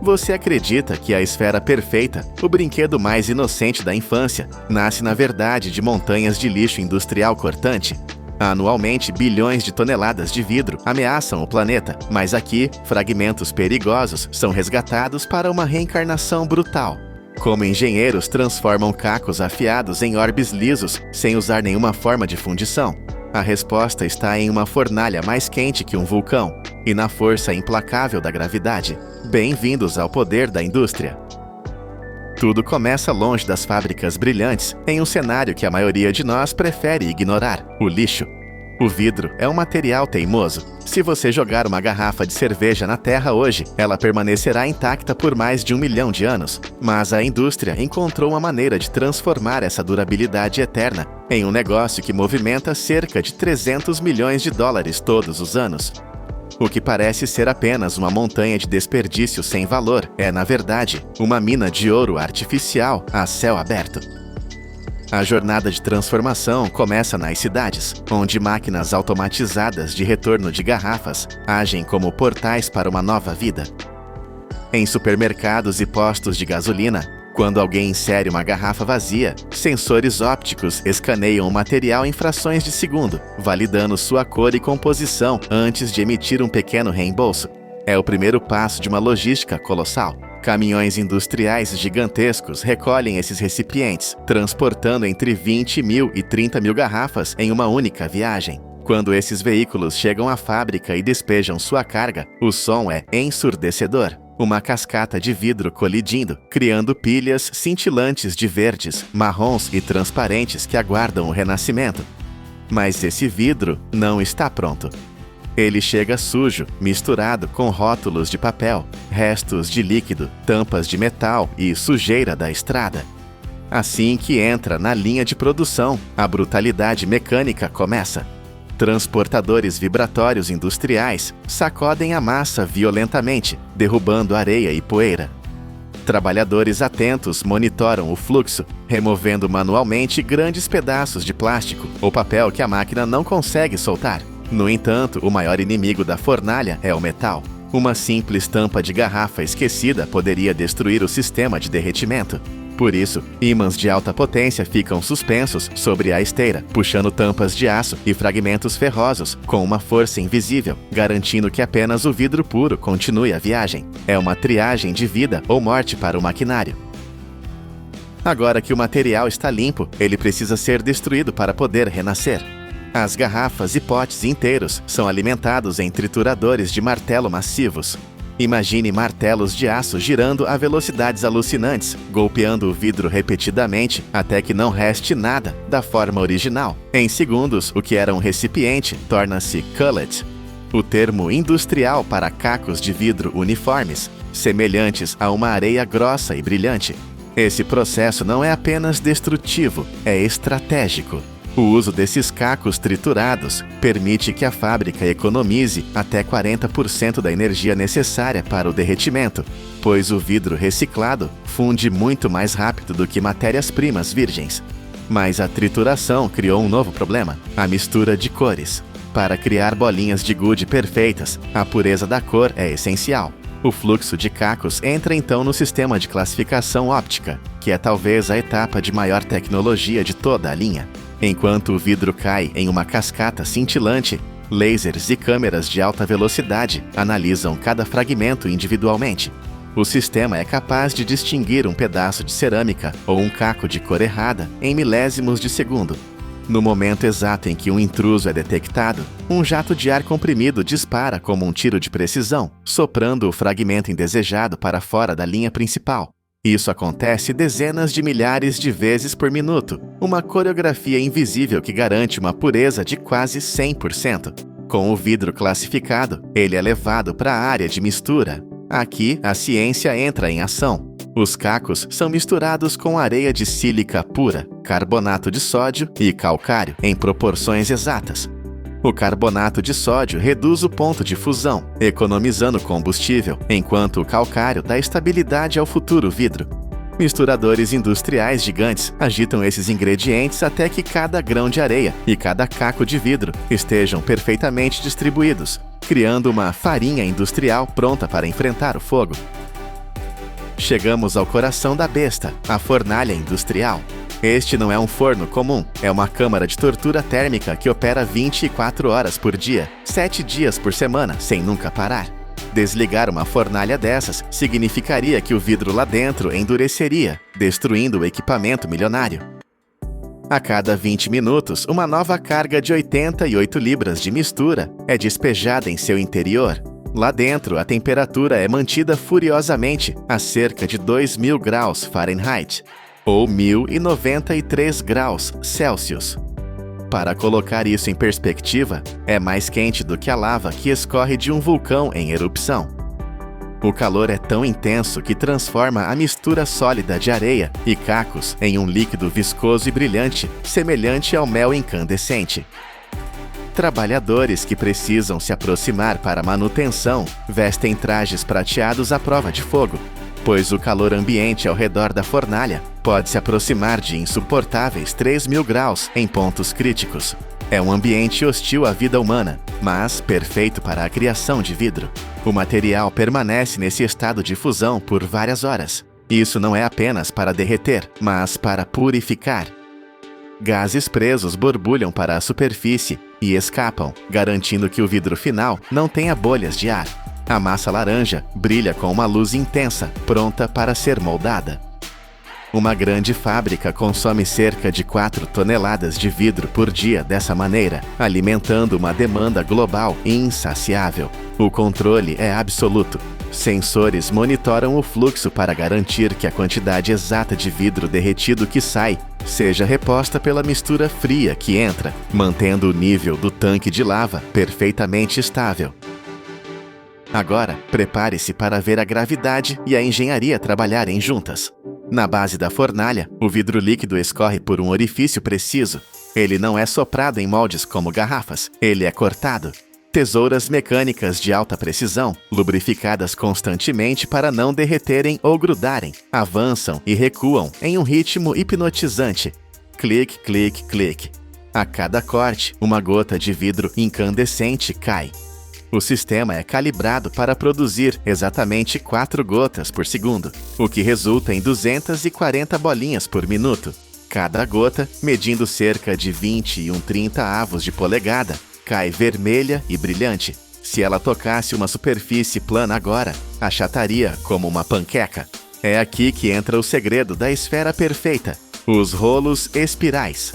Você acredita que a esfera perfeita, o brinquedo mais inocente da infância, nasce na verdade de montanhas de lixo industrial cortante? Anualmente, bilhões de toneladas de vidro ameaçam o planeta, mas aqui, fragmentos perigosos são resgatados para uma reencarnação brutal. Como engenheiros transformam cacos afiados em orbes lisos sem usar nenhuma forma de fundição? A resposta está em uma fornalha mais quente que um vulcão e na força implacável da gravidade. Bem-vindos ao poder da indústria. Tudo começa longe das fábricas brilhantes, em um cenário que a maioria de nós prefere ignorar: o lixo. O vidro é um material teimoso. Se você jogar uma garrafa de cerveja na terra hoje, ela permanecerá intacta por mais de 1 milhão de anos. Mas a indústria encontrou uma maneira de transformar essa durabilidade eterna em um negócio que movimenta cerca de 300 milhões de dólares todos os anos. O que parece ser apenas uma montanha de desperdício sem valor é, na verdade, uma mina de ouro artificial a céu aberto. A jornada de transformação começa nas cidades, onde máquinas automatizadas de retorno de garrafas agem como portais para uma nova vida. Em supermercados e postos de gasolina, quando alguém insere uma garrafa vazia, sensores ópticos escaneiam o material em frações de segundo, validando sua cor e composição antes de emitir um pequeno reembolso. É o primeiro passo de uma logística colossal. Caminhões industriais gigantescos recolhem esses recipientes, transportando entre 20 mil e 30 mil garrafas em uma única viagem. Quando esses veículos chegam à fábrica e despejam sua carga, o som é ensurdecedor. Uma cascata de vidro colidindo, criando pilhas cintilantes de verdes, marrons e transparentes que aguardam o renascimento. Mas esse vidro não está pronto. Ele chega sujo, misturado com rótulos de papel, restos de líquido, tampas de metal e sujeira da estrada. Assim que entra na linha de produção, a brutalidade mecânica começa. Transportadores vibratórios industriais sacodem a massa violentamente, derrubando areia e poeira. Trabalhadores atentos monitoram o fluxo, removendo manualmente grandes pedaços de plástico ou papel que a máquina não consegue soltar. No entanto, o maior inimigo da fornalha é o metal. Uma simples tampa de garrafa esquecida poderia destruir o sistema de derretimento. Por isso, ímãs de alta potência ficam suspensos sobre a esteira, puxando tampas de aço e fragmentos ferrosos com uma força invisível, garantindo que apenas o vidro puro continue a viagem. É uma triagem de vida ou morte para o maquinário. Agora que o material está limpo, ele precisa ser destruído para poder renascer. As garrafas e potes inteiros são alimentados em trituradores de martelo massivos. Imagine martelos de aço girando a velocidades alucinantes, golpeando o vidro repetidamente até que não reste nada da forma original. Em segundos, o que era um recipiente torna-se cullet, o termo industrial para cacos de vidro uniformes, semelhantes a uma areia grossa e brilhante. Esse processo não é apenas destrutivo, é estratégico. O uso desses cacos triturados permite que a fábrica economize até 40% da energia necessária para o derretimento, pois o vidro reciclado funde muito mais rápido do que matérias-primas virgens. Mas a trituração criou um novo problema: a mistura de cores. Para criar bolinhas de gude perfeitas, a pureza da cor é essencial. O fluxo de cacos entra então no sistema de classificação óptica, que é talvez a etapa de maior tecnologia de toda a linha. Enquanto o vidro cai em uma cascata cintilante, lasers e câmeras de alta velocidade analisam cada fragmento individualmente. O sistema é capaz de distinguir um pedaço de cerâmica ou um caco de cor errada em milésimos de segundo. No momento exato em que um intruso é detectado, um jato de ar comprimido dispara como um tiro de precisão, soprando o fragmento indesejado para fora da linha principal. Isso acontece dezenas de milhares de vezes por minuto, uma coreografia invisível que garante uma pureza de quase 100%. Com o vidro classificado, ele é levado para a área de mistura. Aqui, a ciência entra em ação. Os cacos são misturados com areia de sílica pura, carbonato de sódio e calcário em proporções exatas. O carbonato de sódio reduz o ponto de fusão, economizando combustível, enquanto o calcário dá estabilidade ao futuro vidro. Misturadores industriais gigantes agitam esses ingredientes até que cada grão de areia e cada caco de vidro estejam perfeitamente distribuídos, criando uma farinha industrial pronta para enfrentar o fogo. Chegamos ao coração da besta, a fornalha industrial. Este não é um forno comum, é uma câmara de tortura térmica que opera 24 horas por dia, 7 dias por semana, sem nunca parar. Desligar uma fornalha dessas significaria que o vidro lá dentro endureceria, destruindo o equipamento milionário. A cada 20 minutos, uma nova carga de 88 libras de mistura é despejada em seu interior. Lá dentro, a temperatura é mantida furiosamente a cerca de 2.000 graus Fahrenheit, ou 1.093 graus Celsius. Para colocar isso em perspectiva, é mais quente do que a lava que escorre de um vulcão em erupção. O calor é tão intenso que transforma a mistura sólida de areia e cacos em um líquido viscoso e brilhante, semelhante ao mel incandescente. Trabalhadores que precisam se aproximar para manutenção vestem trajes prateados à prova de fogo, pois o calor ambiente ao redor da fornalha pode se aproximar de insuportáveis 3.000 graus em pontos críticos. É um ambiente hostil à vida humana, mas perfeito para a criação de vidro. O material permanece nesse estado de fusão por várias horas. Isso não é apenas para derreter, mas para purificar. Gases presos borbulham para a superfície e escapam, garantindo que o vidro final não tenha bolhas de ar. A massa laranja brilha com uma luz intensa, pronta para ser moldada. Uma grande fábrica consome cerca de 4 toneladas de vidro por dia dessa maneira, alimentando uma demanda global insaciável. O controle é absoluto. Sensores monitoram o fluxo para garantir que a quantidade exata de vidro derretido que sai seja reposta pela mistura fria que entra, mantendo o nível do tanque de lava perfeitamente estável. Agora, prepare-se para ver a gravidade e a engenharia trabalharem juntas. Na base da fornalha, o vidro líquido escorre por um orifício preciso. Ele não é soprado em moldes como garrafas, ele é cortado. Tesouras mecânicas de alta precisão, lubrificadas constantemente para não derreterem ou grudarem, avançam e recuam em um ritmo hipnotizante. Clique, clique, clique. A cada corte, uma gota de vidro incandescente cai. O sistema é calibrado para produzir exatamente 4 gotas por segundo, o que resulta em 240 bolinhas por minuto. Cada gota, medindo cerca de 20 e 1/30 avos de polegada, cai vermelha e brilhante. Se ela tocasse uma superfície plana agora, achataria como uma panqueca. É aqui que entra o segredo da esfera perfeita: os rolos espirais.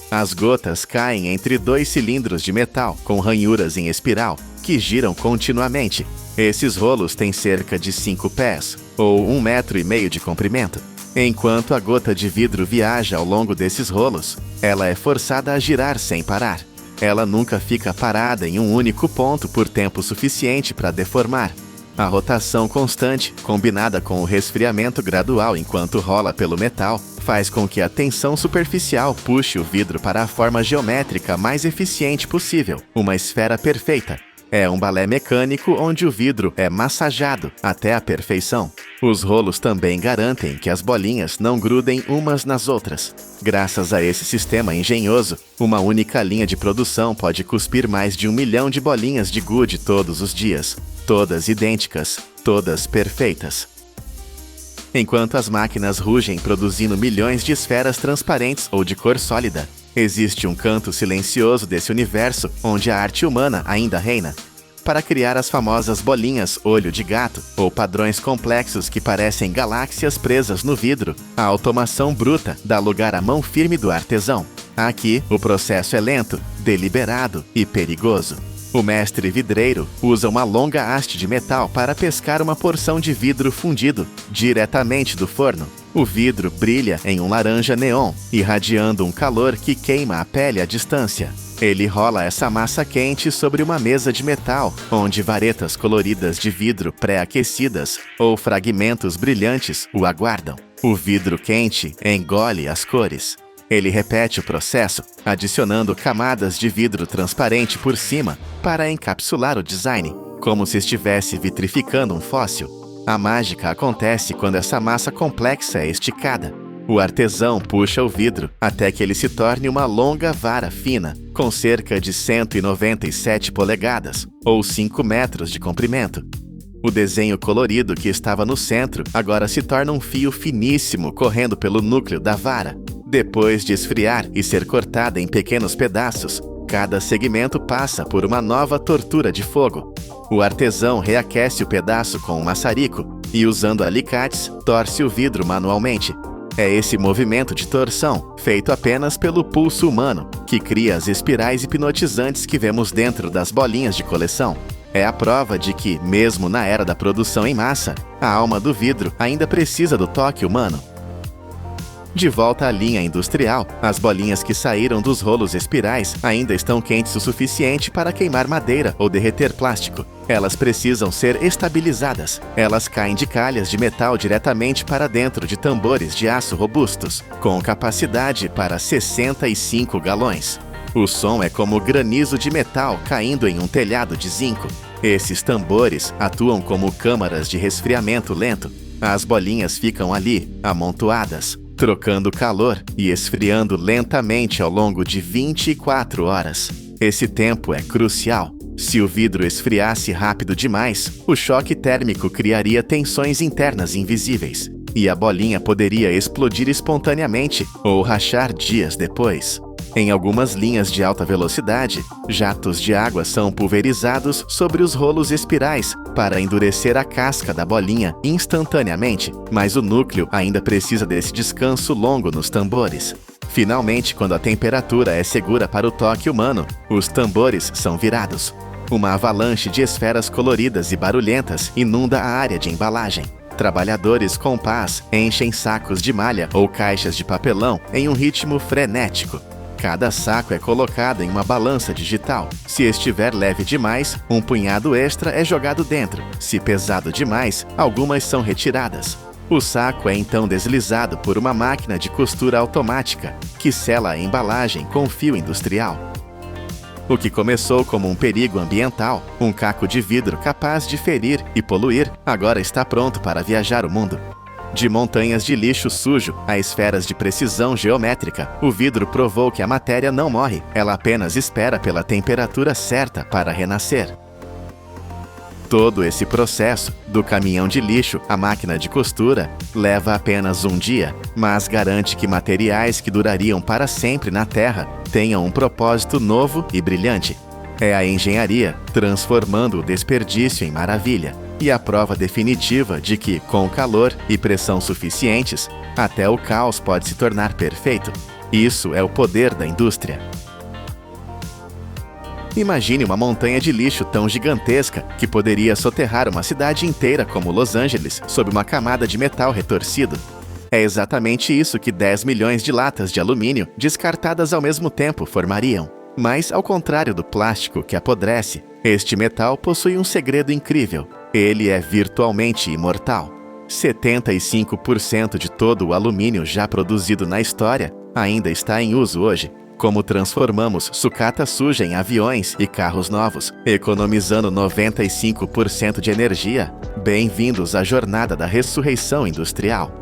As gotas caem entre 2 cilindros de metal com ranhuras em espiral, que giram continuamente. Esses rolos têm cerca de 5 pés, ou 1,5 metro de comprimento. Enquanto a gota de vidro viaja ao longo desses rolos, ela é forçada a girar sem parar. Ela nunca fica parada em um único ponto por tempo suficiente para deformar. A rotação constante, combinada com o resfriamento gradual enquanto rola pelo metal, faz com que a tensão superficial puxe o vidro para a forma geométrica mais eficiente possível, uma esfera perfeita. É um balé mecânico onde o vidro é massageado até a perfeição. Os rolos também garantem que as bolinhas não grudem umas nas outras. Graças a esse sistema engenhoso, uma única linha de produção pode cuspir mais de 1 milhão de bolinhas de gude todos os dias. Todas idênticas, todas perfeitas. Enquanto as máquinas rugem produzindo milhões de esferas transparentes ou de cor sólida, existe um canto silencioso desse universo onde a arte humana ainda reina. Para criar as famosas bolinhas olho de gato, ou padrões complexos que parecem galáxias presas no vidro, a automação bruta dá lugar à mão firme do artesão. Aqui, o processo é lento, deliberado e perigoso. O mestre vidreiro usa uma longa haste de metal para pescar uma porção de vidro fundido diretamente do forno. O vidro brilha em um laranja neon, irradiando um calor que queima a pele à distância. Ele rola essa massa quente sobre uma mesa de metal, onde varetas coloridas de vidro pré-aquecidas ou fragmentos brilhantes o aguardam. O vidro quente engole as cores. Ele repete o processo, adicionando camadas de vidro transparente por cima para encapsular o design, como se estivesse vitrificando um fóssil. A mágica acontece quando essa massa complexa é esticada. O artesão puxa o vidro até que ele se torne uma longa vara fina, com cerca de 197 polegadas, ou 5 metros de comprimento. O desenho colorido que estava no centro agora se torna um fio finíssimo correndo pelo núcleo da vara. Depois de esfriar e ser cortada em pequenos pedaços, cada segmento passa por uma nova tortura de fogo. O artesão reaquece o pedaço com um maçarico e, usando alicates, torce o vidro manualmente. É esse movimento de torção, feito apenas pelo pulso humano, que cria as espirais hipnotizantes que vemos dentro das bolinhas de coleção. É a prova de que, mesmo na era da produção em massa, a alma do vidro ainda precisa do toque humano. De volta à linha industrial, as bolinhas que saíram dos rolos espirais ainda estão quentes o suficiente para queimar madeira ou derreter plástico. Elas precisam ser estabilizadas. Elas caem de calhas de metal diretamente para dentro de tambores de aço robustos, com capacidade para 65 galões. O som é como granizo de metal caindo em um telhado de zinco. Esses tambores atuam como câmaras de resfriamento lento. As bolinhas ficam ali, amontoadas, trocando calor e esfriando lentamente ao longo de 24 horas. Esse tempo é crucial. Se o vidro esfriasse rápido demais, o choque térmico criaria tensões internas invisíveis, e a bolinha poderia explodir espontaneamente ou rachar dias depois. Em algumas linhas de alta velocidade, jatos de água são pulverizados sobre os rolos espirais para endurecer a casca da bolinha instantaneamente, mas o núcleo ainda precisa desse descanso longo nos tambores. Finalmente, quando a temperatura é segura para o toque humano, os tambores são virados. Uma avalanche de esferas coloridas e barulhentas inunda a área de embalagem. Trabalhadores com pás enchem sacos de malha ou caixas de papelão em um ritmo frenético. Cada saco é colocado em uma balança digital. Se estiver leve demais, um punhado extra é jogado dentro. Se pesado demais, algumas são retiradas. O saco é então deslizado por uma máquina de costura automática, que sela a embalagem com fio industrial. O que começou como um perigo ambiental, um caco de vidro capaz de ferir e poluir, agora está pronto para viajar o mundo. De montanhas de lixo sujo a esferas de precisão geométrica, o vidro provou que a matéria não morre, ela apenas espera pela temperatura certa para renascer. Todo esse processo, do caminhão de lixo à máquina de costura, leva apenas um dia, mas garante que materiais que durariam para sempre na Terra tenham um propósito novo e brilhante. É a engenharia transformando o desperdício em maravilha, e a prova definitiva de que, com calor e pressão suficientes, até o caos pode se tornar perfeito. Isso é o poder da indústria. Imagine uma montanha de lixo tão gigantesca que poderia soterrar uma cidade inteira como Los Angeles sob uma camada de metal retorcido. É exatamente isso que 10 milhões de latas de alumínio descartadas ao mesmo tempo formariam. Mas, ao contrário do plástico que apodrece, este metal possui um segredo incrível. Ele é virtualmente imortal. 75% de todo o alumínio já produzido na história ainda está em uso hoje. Como transformamos sucata suja em aviões e carros novos, economizando 95% de energia. Bem-vindos à jornada da ressurreição industrial.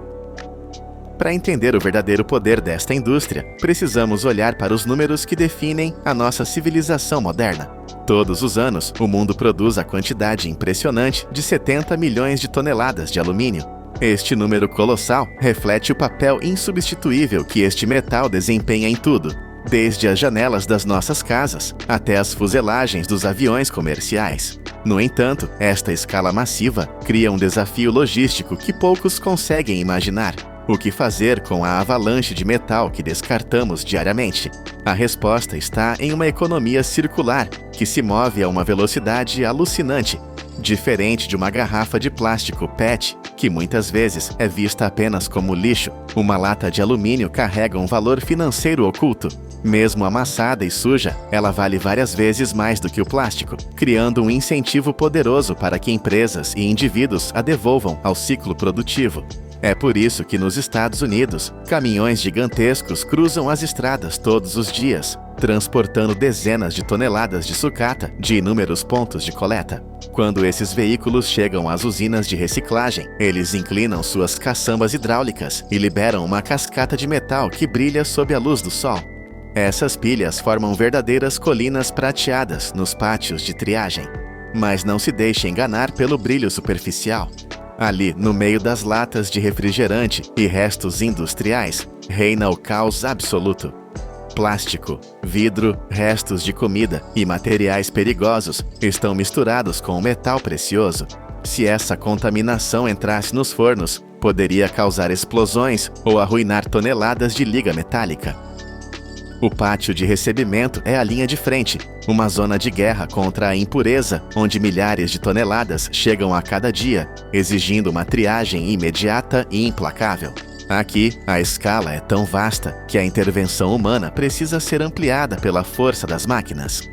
Para entender o verdadeiro poder desta indústria, precisamos olhar para os números que definem a nossa civilização moderna. Todos os anos, o mundo produz a quantidade impressionante de 70 milhões de toneladas de alumínio. Este número colossal reflete o papel insubstituível que este metal desempenha em tudo, desde as janelas das nossas casas até as fuselagens dos aviões comerciais. No entanto, esta escala massiva cria um desafio logístico que poucos conseguem imaginar. O que fazer com a avalanche de metal que descartamos diariamente? A resposta está em uma economia circular que se move a uma velocidade alucinante, diferente de uma garrafa de plástico PET, que muitas vezes é vista apenas como lixo. Uma lata de alumínio carrega um valor financeiro oculto. Mesmo amassada e suja, ela vale várias vezes mais do que o plástico, criando um incentivo poderoso para que empresas e indivíduos a devolvam ao ciclo produtivo. É por isso que nos Estados Unidos, caminhões gigantescos cruzam as estradas todos os dias, transportando dezenas de toneladas de sucata de inúmeros pontos de coleta. Quando esses veículos chegam às usinas de reciclagem, eles inclinam suas caçambas hidráulicas e liberam uma cascata de metal que brilha sob a luz do sol. Essas pilhas formam verdadeiras colinas prateadas nos pátios de triagem. Mas não se deixe enganar pelo brilho superficial. Ali, no meio das latas de refrigerante e restos industriais, reina o caos absoluto. Plástico, vidro, restos de comida e materiais perigosos estão misturados com o metal precioso. Se essa contaminação entrasse nos fornos, poderia causar explosões ou arruinar toneladas de liga metálica. O pátio de recebimento é a linha de frente, uma zona de guerra contra a impureza, onde milhares de toneladas chegam a cada dia, exigindo uma triagem imediata e implacável. Aqui, a escala é tão vasta que a intervenção humana precisa ser ampliada pela força das máquinas.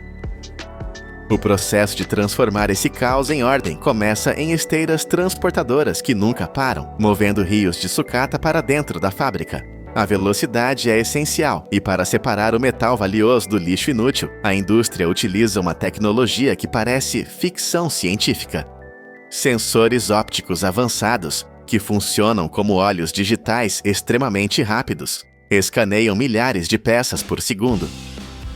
O processo de transformar esse caos em ordem começa em esteiras transportadoras que nunca param, movendo rios de sucata para dentro da fábrica. A velocidade é essencial e para separar o metal valioso do lixo inútil, a indústria utiliza uma tecnologia que parece ficção científica. Sensores ópticos avançados, que funcionam como olhos digitais extremamente rápidos, escaneiam milhares de peças por segundo.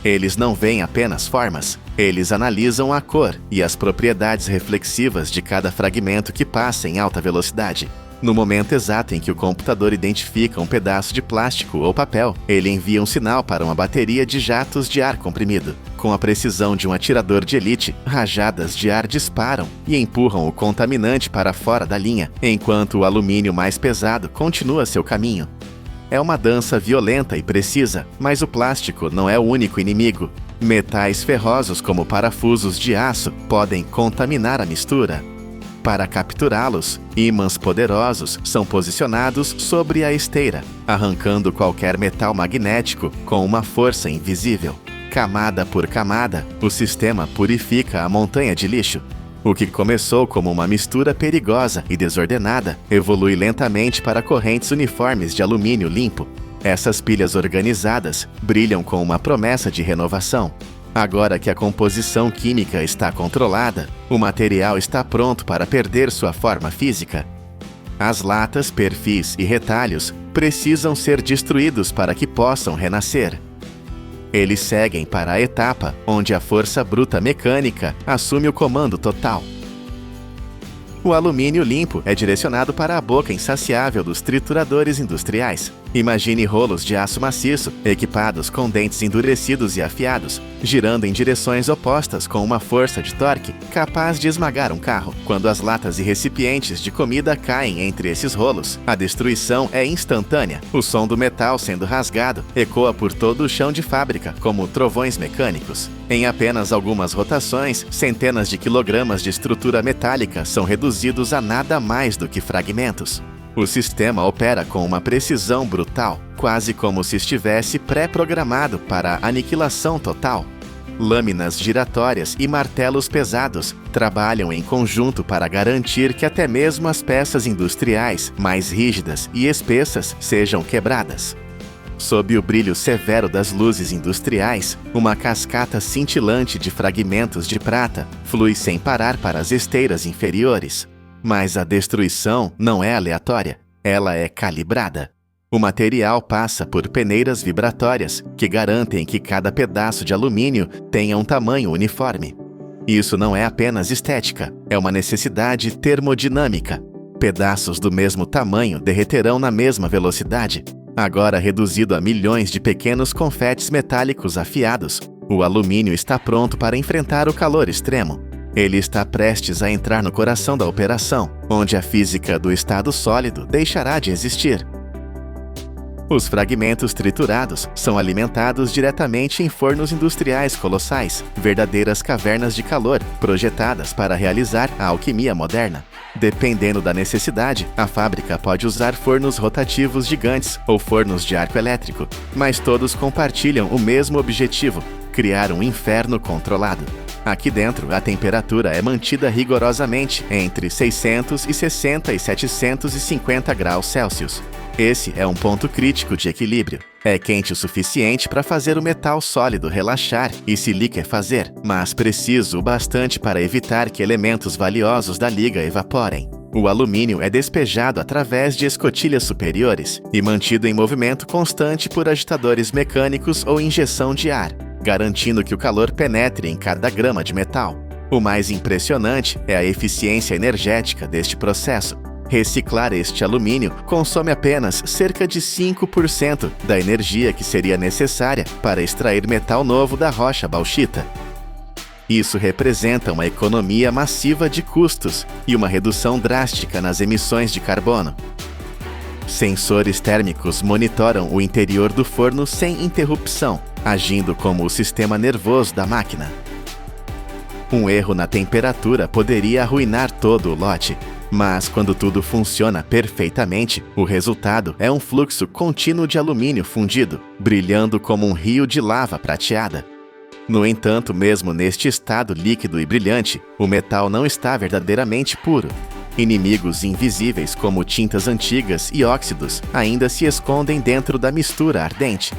Eles não veem apenas formas, eles analisam a cor e as propriedades reflexivas de cada fragmento que passa em alta velocidade. No momento exato em que o computador identifica um pedaço de plástico ou papel, ele envia um sinal para uma bateria de jatos de ar comprimido. Com a precisão de um atirador de elite, rajadas de ar disparam e empurram o contaminante para fora da linha, enquanto o alumínio mais pesado continua seu caminho. É uma dança violenta e precisa, mas o plástico não é o único inimigo. Metais ferrosos como parafusos de aço podem contaminar a mistura. Para capturá-los, ímãs poderosos são posicionados sobre a esteira, arrancando qualquer metal magnético com uma força invisível. Camada por camada, o sistema purifica a montanha de lixo. O que começou como uma mistura perigosa e desordenada evolui lentamente para correntes uniformes de alumínio limpo. Essas pilhas organizadas brilham com uma promessa de renovação. Agora que a composição química está controlada, o material está pronto para perder sua forma física. As latas, perfis e retalhos precisam ser destruídos para que possam renascer. Eles seguem para a etapa onde a força bruta mecânica assume o comando total. O alumínio limpo é direcionado para a boca insaciável dos trituradores industriais. Imagine rolos de aço maciço, equipados com dentes endurecidos e afiados, girando em direções opostas com uma força de torque capaz de esmagar um carro. Quando as latas e recipientes de comida caem entre esses rolos, a destruição é instantânea. O som do metal sendo rasgado ecoa por todo o chão de fábrica, como trovões mecânicos. Em apenas algumas rotações, centenas de quilogramas de estrutura metálica são reduzidos a nada mais do que fragmentos. O sistema opera com uma precisão brutal, quase como se estivesse pré-programado para a aniquilação total. Lâminas giratórias e martelos pesados trabalham em conjunto para garantir que até mesmo as peças industriais mais rígidas e espessas sejam quebradas. Sob o brilho severo das luzes industriais, uma cascata cintilante de fragmentos de prata flui sem parar para as esteiras inferiores. Mas a destruição não é aleatória, ela é calibrada. O material passa por peneiras vibratórias que garantem que cada pedaço de alumínio tenha um tamanho uniforme. Isso não é apenas estética, é uma necessidade termodinâmica. Pedaços do mesmo tamanho derreterão na mesma velocidade. Agora reduzido a milhões de pequenos confetes metálicos afiados, o alumínio está pronto para enfrentar o calor extremo. Ele está prestes a entrar no coração da operação, onde a física do estado sólido deixará de existir. Os fragmentos triturados são alimentados diretamente em fornos industriais colossais, verdadeiras cavernas de calor, projetadas para realizar a alquimia moderna. Dependendo da necessidade, a fábrica pode usar fornos rotativos gigantes ou fornos de arco elétrico, mas todos compartilham o mesmo objetivo: criar um inferno controlado. Aqui dentro, a temperatura é mantida rigorosamente entre 660 e 750 graus Celsius. Esse é um ponto crítico de equilíbrio. É quente o suficiente para fazer o metal sólido relaxar e se liquefazer, mas preciso o bastante para evitar que elementos valiosos da liga evaporem. O alumínio é despejado através de escotilhas superiores e mantido em movimento constante por agitadores mecânicos ou injeção de ar, garantindo que o calor penetre em cada grama de metal. O mais impressionante é a eficiência energética deste processo. Reciclar este alumínio consome apenas cerca de 5% da energia que seria necessária para extrair metal novo da rocha bauxita. Isso representa uma economia massiva de custos e uma redução drástica nas emissões de carbono. Sensores térmicos monitoram o interior do forno sem interrupção, agindo como o sistema nervoso da máquina. Um erro na temperatura poderia arruinar todo o lote, mas quando tudo funciona perfeitamente, o resultado é um fluxo contínuo de alumínio fundido, brilhando como um rio de lava prateada. No entanto, mesmo neste estado líquido e brilhante, o metal não está verdadeiramente puro. Inimigos invisíveis como tintas antigas e óxidos ainda se escondem dentro da mistura ardente.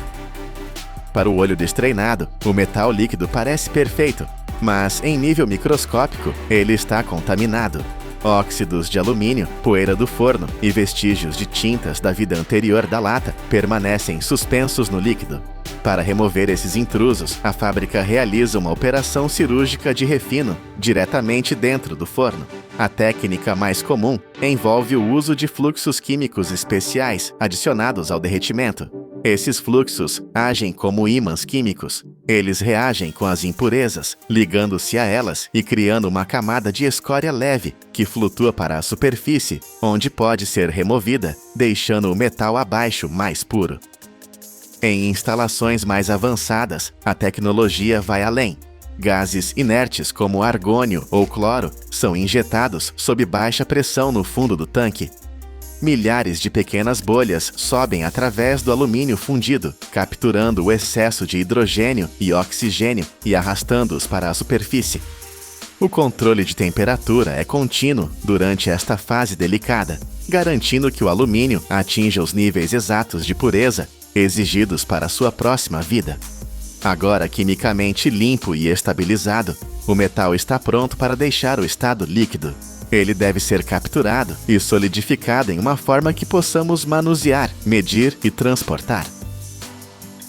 Para o olho destreinado, o metal líquido parece perfeito, mas em nível microscópico ele está contaminado. Óxidos de alumínio, poeira do forno e vestígios de tintas da vida anterior da lata permanecem suspensos no líquido. Para remover esses intrusos, a fábrica realiza uma operação cirúrgica de refino diretamente dentro do forno. A técnica mais comum envolve o uso de fluxos químicos especiais adicionados ao derretimento. Esses fluxos agem como ímãs químicos. Eles reagem com as impurezas, ligando-se a elas e criando uma camada de escória leve que flutua para a superfície, onde pode ser removida, deixando o metal abaixo mais puro. Em instalações mais avançadas, a tecnologia vai além. Gases inertes como argônio ou cloro são injetados sob baixa pressão no fundo do tanque. Milhares de pequenas bolhas sobem através do alumínio fundido, capturando o excesso de hidrogênio e oxigênio e arrastando-os para a superfície. O controle de temperatura é contínuo durante esta fase delicada, garantindo que o alumínio atinja os níveis exatos de pureza exigidos para sua próxima vida. Agora quimicamente limpo e estabilizado, o metal está pronto para deixar o estado líquido. Ele deve ser capturado e solidificado em uma forma que possamos manusear, medir e transportar.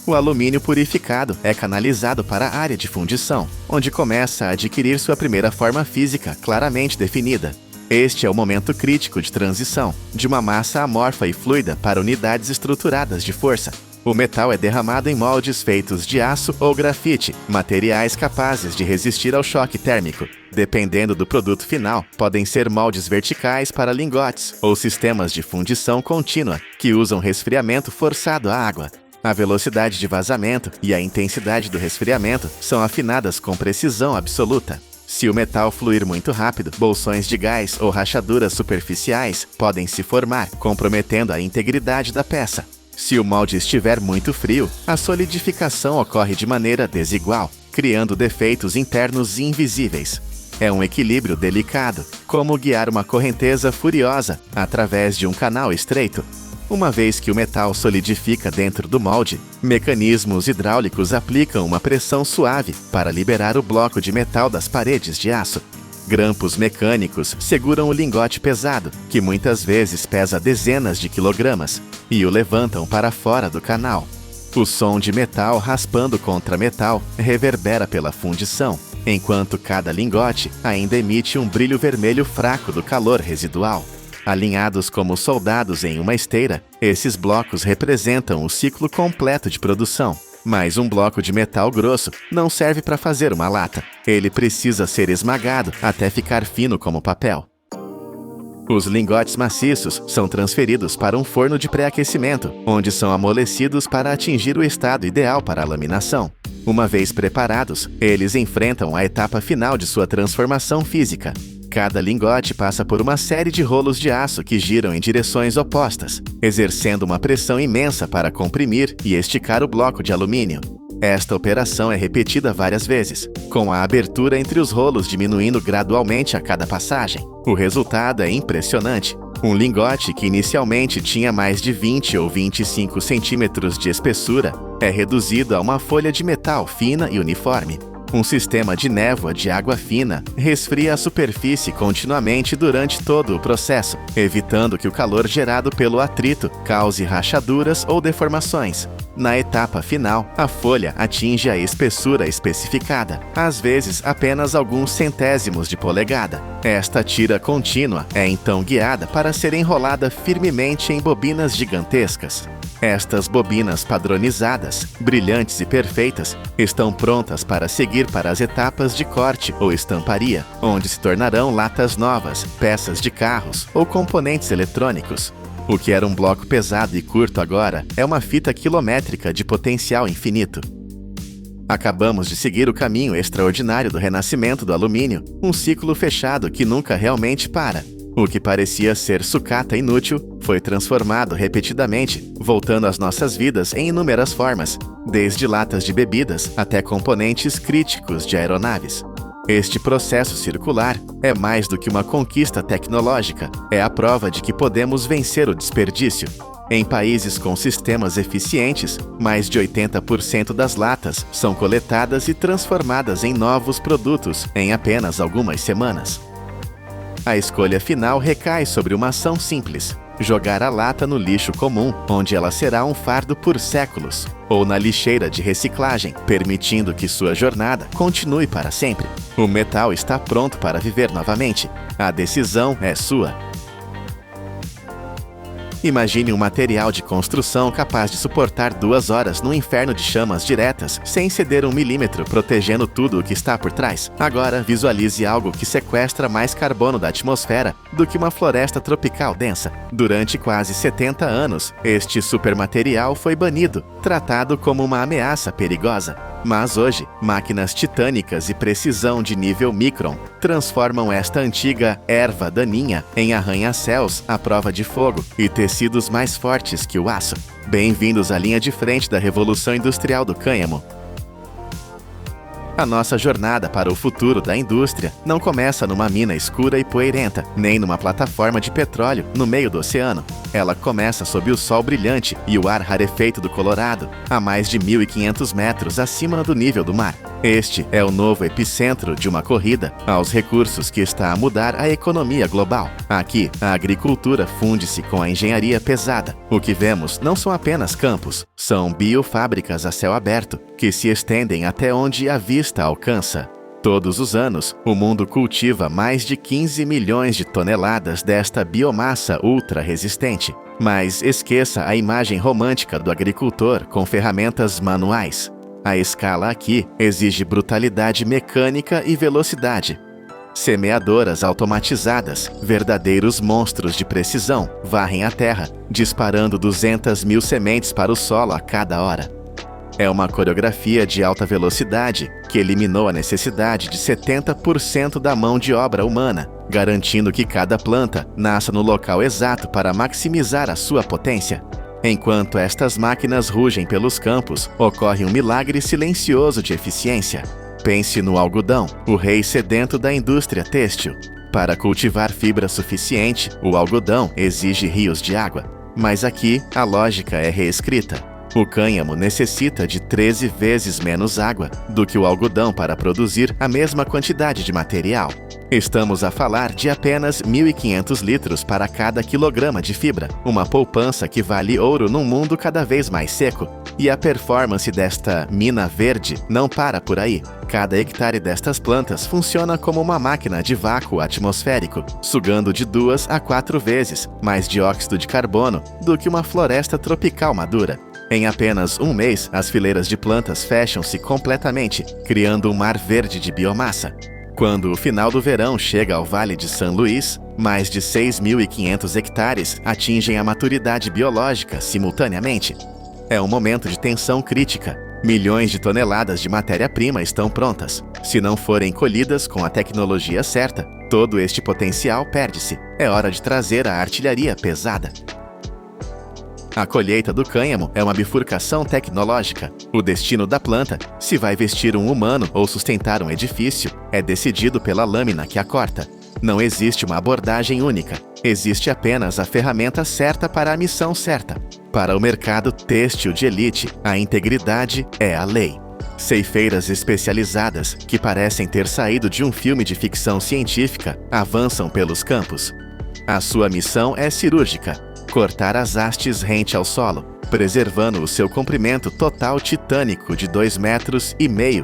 O alumínio purificado é canalizado para a área de fundição, onde começa a adquirir sua primeira forma física claramente definida. Este é o momento crítico de transição, de uma massa amorfa e fluida para unidades estruturadas de força. O metal é derramado em moldes feitos de aço ou grafite, materiais capazes de resistir ao choque térmico. Dependendo do produto final, podem ser moldes verticais para lingotes ou sistemas de fundição contínua, que usam resfriamento forçado à água. A velocidade de vazamento e a intensidade do resfriamento são afinadas com precisão absoluta. Se o metal fluir muito rápido, bolsões de gás ou rachaduras superficiais podem se formar, comprometendo a integridade da peça. Se o molde estiver muito frio, a solidificação ocorre de maneira desigual, criando defeitos internos invisíveis. É um equilíbrio delicado, como guiar uma correnteza furiosa através de um canal estreito. Uma vez que o metal solidifica dentro do molde, mecanismos hidráulicos aplicam uma pressão suave para liberar o bloco de metal das paredes de aço. Grampos mecânicos seguram o lingote pesado, que muitas vezes pesa dezenas de quilogramas, e o levantam para fora do canal. O som de metal raspando contra metal reverbera pela fundição, enquanto cada lingote ainda emite um brilho vermelho fraco do calor residual. Alinhados como soldados em uma esteira, esses blocos representam o ciclo completo de produção. Mas um bloco de metal grosso não serve para fazer uma lata. Ele precisa ser esmagado até ficar fino como papel. Os lingotes maciços são transferidos para um forno de pré-aquecimento, onde são amolecidos para atingir o estado ideal para a laminação. Uma vez preparados, eles enfrentam a etapa final de sua transformação física. Cada lingote passa por uma série de rolos de aço que giram em direções opostas, exercendo uma pressão imensa para comprimir e esticar o bloco de alumínio. Esta operação é repetida várias vezes, com a abertura entre os rolos diminuindo gradualmente a cada passagem. O resultado é impressionante. Um lingote que inicialmente tinha mais de 20 ou 25 centímetros de espessura é reduzido a uma folha de metal fina e uniforme. Um sistema de névoa de água fina resfria a superfície continuamente durante todo o processo, evitando que o calor gerado pelo atrito cause rachaduras ou deformações. Na etapa final, a folha atinge a espessura especificada, às vezes apenas alguns centésimos de polegada. Esta tira contínua é então guiada para ser enrolada firmemente em bobinas gigantescas. Estas bobinas padronizadas, brilhantes e perfeitas, estão prontas para seguir para as etapas de corte ou estamparia, onde se tornarão latas novas, peças de carros ou componentes eletrônicos. O que era um bloco pesado e curto agora é uma fita quilométrica de potencial infinito. Acabamos de seguir o caminho extraordinário do renascimento do alumínio, um ciclo fechado que nunca realmente para. O que parecia ser sucata inútil foi transformado repetidamente, voltando às nossas vidas em inúmeras formas, desde latas de bebidas até componentes críticos de aeronaves. Este processo circular é mais do que uma conquista tecnológica, é a prova de que podemos vencer o desperdício. Em países com sistemas eficientes, mais de 80% das latas são coletadas e transformadas em novos produtos em apenas algumas semanas. A escolha final recai sobre uma ação simples: jogar a lata no lixo comum, onde ela será um fardo por séculos, ou na lixeira de reciclagem, permitindo que sua jornada continue para sempre. O metal está pronto para viver novamente. A decisão é sua. Imagine um material de construção capaz de suportar 2 horas no inferno de chamas diretas, sem ceder 1 milímetro, protegendo tudo o que está por trás. Agora, visualize algo que sequestra mais carbono da atmosfera do que uma floresta tropical densa. Durante quase 70 anos, este supermaterial foi banido, tratado como uma ameaça perigosa. Mas hoje, máquinas titânicas e precisão de nível micron transformam esta antiga erva daninha em arranha-céus à prova de fogo e tecidos mais fortes que o aço. Bem-vindos à linha de frente da Revolução Industrial do Cânhamo. A nossa jornada para o futuro da indústria não começa numa mina escura e poeirenta, nem numa plataforma de petróleo no meio do oceano. Ela começa sob o sol brilhante e o ar rarefeito do Colorado, a mais de 1.500 metros acima do nível do mar. Este é o novo epicentro de uma corrida aos recursos que está a mudar a economia global. Aqui, a agricultura funde-se com a engenharia pesada. O que vemos não são apenas campos, são biofábricas a céu aberto, que se estendem até onde a vista alcança. Todos os anos, o mundo cultiva mais de 15 milhões de toneladas desta biomassa ultra-resistente. Mas esqueça a imagem romântica do agricultor com ferramentas manuais. A escala aqui exige brutalidade mecânica e velocidade. Semeadoras automatizadas, verdadeiros monstros de precisão, varrem a terra, disparando 200 mil sementes para o solo a cada hora. É uma coreografia de alta velocidade que eliminou a necessidade de 70% da mão de obra humana, garantindo que cada planta nasça no local exato para maximizar a sua potência. Enquanto estas máquinas rugem pelos campos, ocorre um milagre silencioso de eficiência. Pense no algodão, o rei sedento da indústria têxtil. Para cultivar fibra suficiente, o algodão exige rios de água. Mas aqui, a lógica é reescrita. O cânhamo necessita de 13 vezes menos água do que o algodão para produzir a mesma quantidade de material. Estamos a falar de apenas 1.500 litros para cada quilograma de fibra, uma poupança que vale ouro num mundo cada vez mais seco. E a performance desta mina verde não para por aí. Cada hectare destas plantas funciona como uma máquina de vácuo atmosférico, sugando de 2 a 4 vezes mais dióxido de carbono do que uma floresta tropical madura. Em apenas um mês, as fileiras de plantas fecham-se completamente, criando um mar verde de biomassa. Quando o final do verão chega ao Vale de São Luís, mais de 6.500 hectares atingem a maturidade biológica simultaneamente. É um momento de tensão crítica. Milhões de toneladas de matéria-prima estão prontas. Se não forem colhidas com a tecnologia certa, todo este potencial perde-se. É hora de trazer a artilharia pesada. A colheita do cânhamo é uma bifurcação tecnológica. O destino da planta, se vai vestir um humano ou sustentar um edifício, é decidido pela lâmina que a corta. Não existe uma abordagem única. Existe apenas a ferramenta certa para a missão certa. Para o mercado têxtil de elite, a integridade é a lei. Ceifeiras especializadas, que parecem ter saído de um filme de ficção científica, avançam pelos campos. A sua missão é cirúrgica: cortar as hastes rente ao solo, preservando o seu comprimento total titânico de 2,5 metros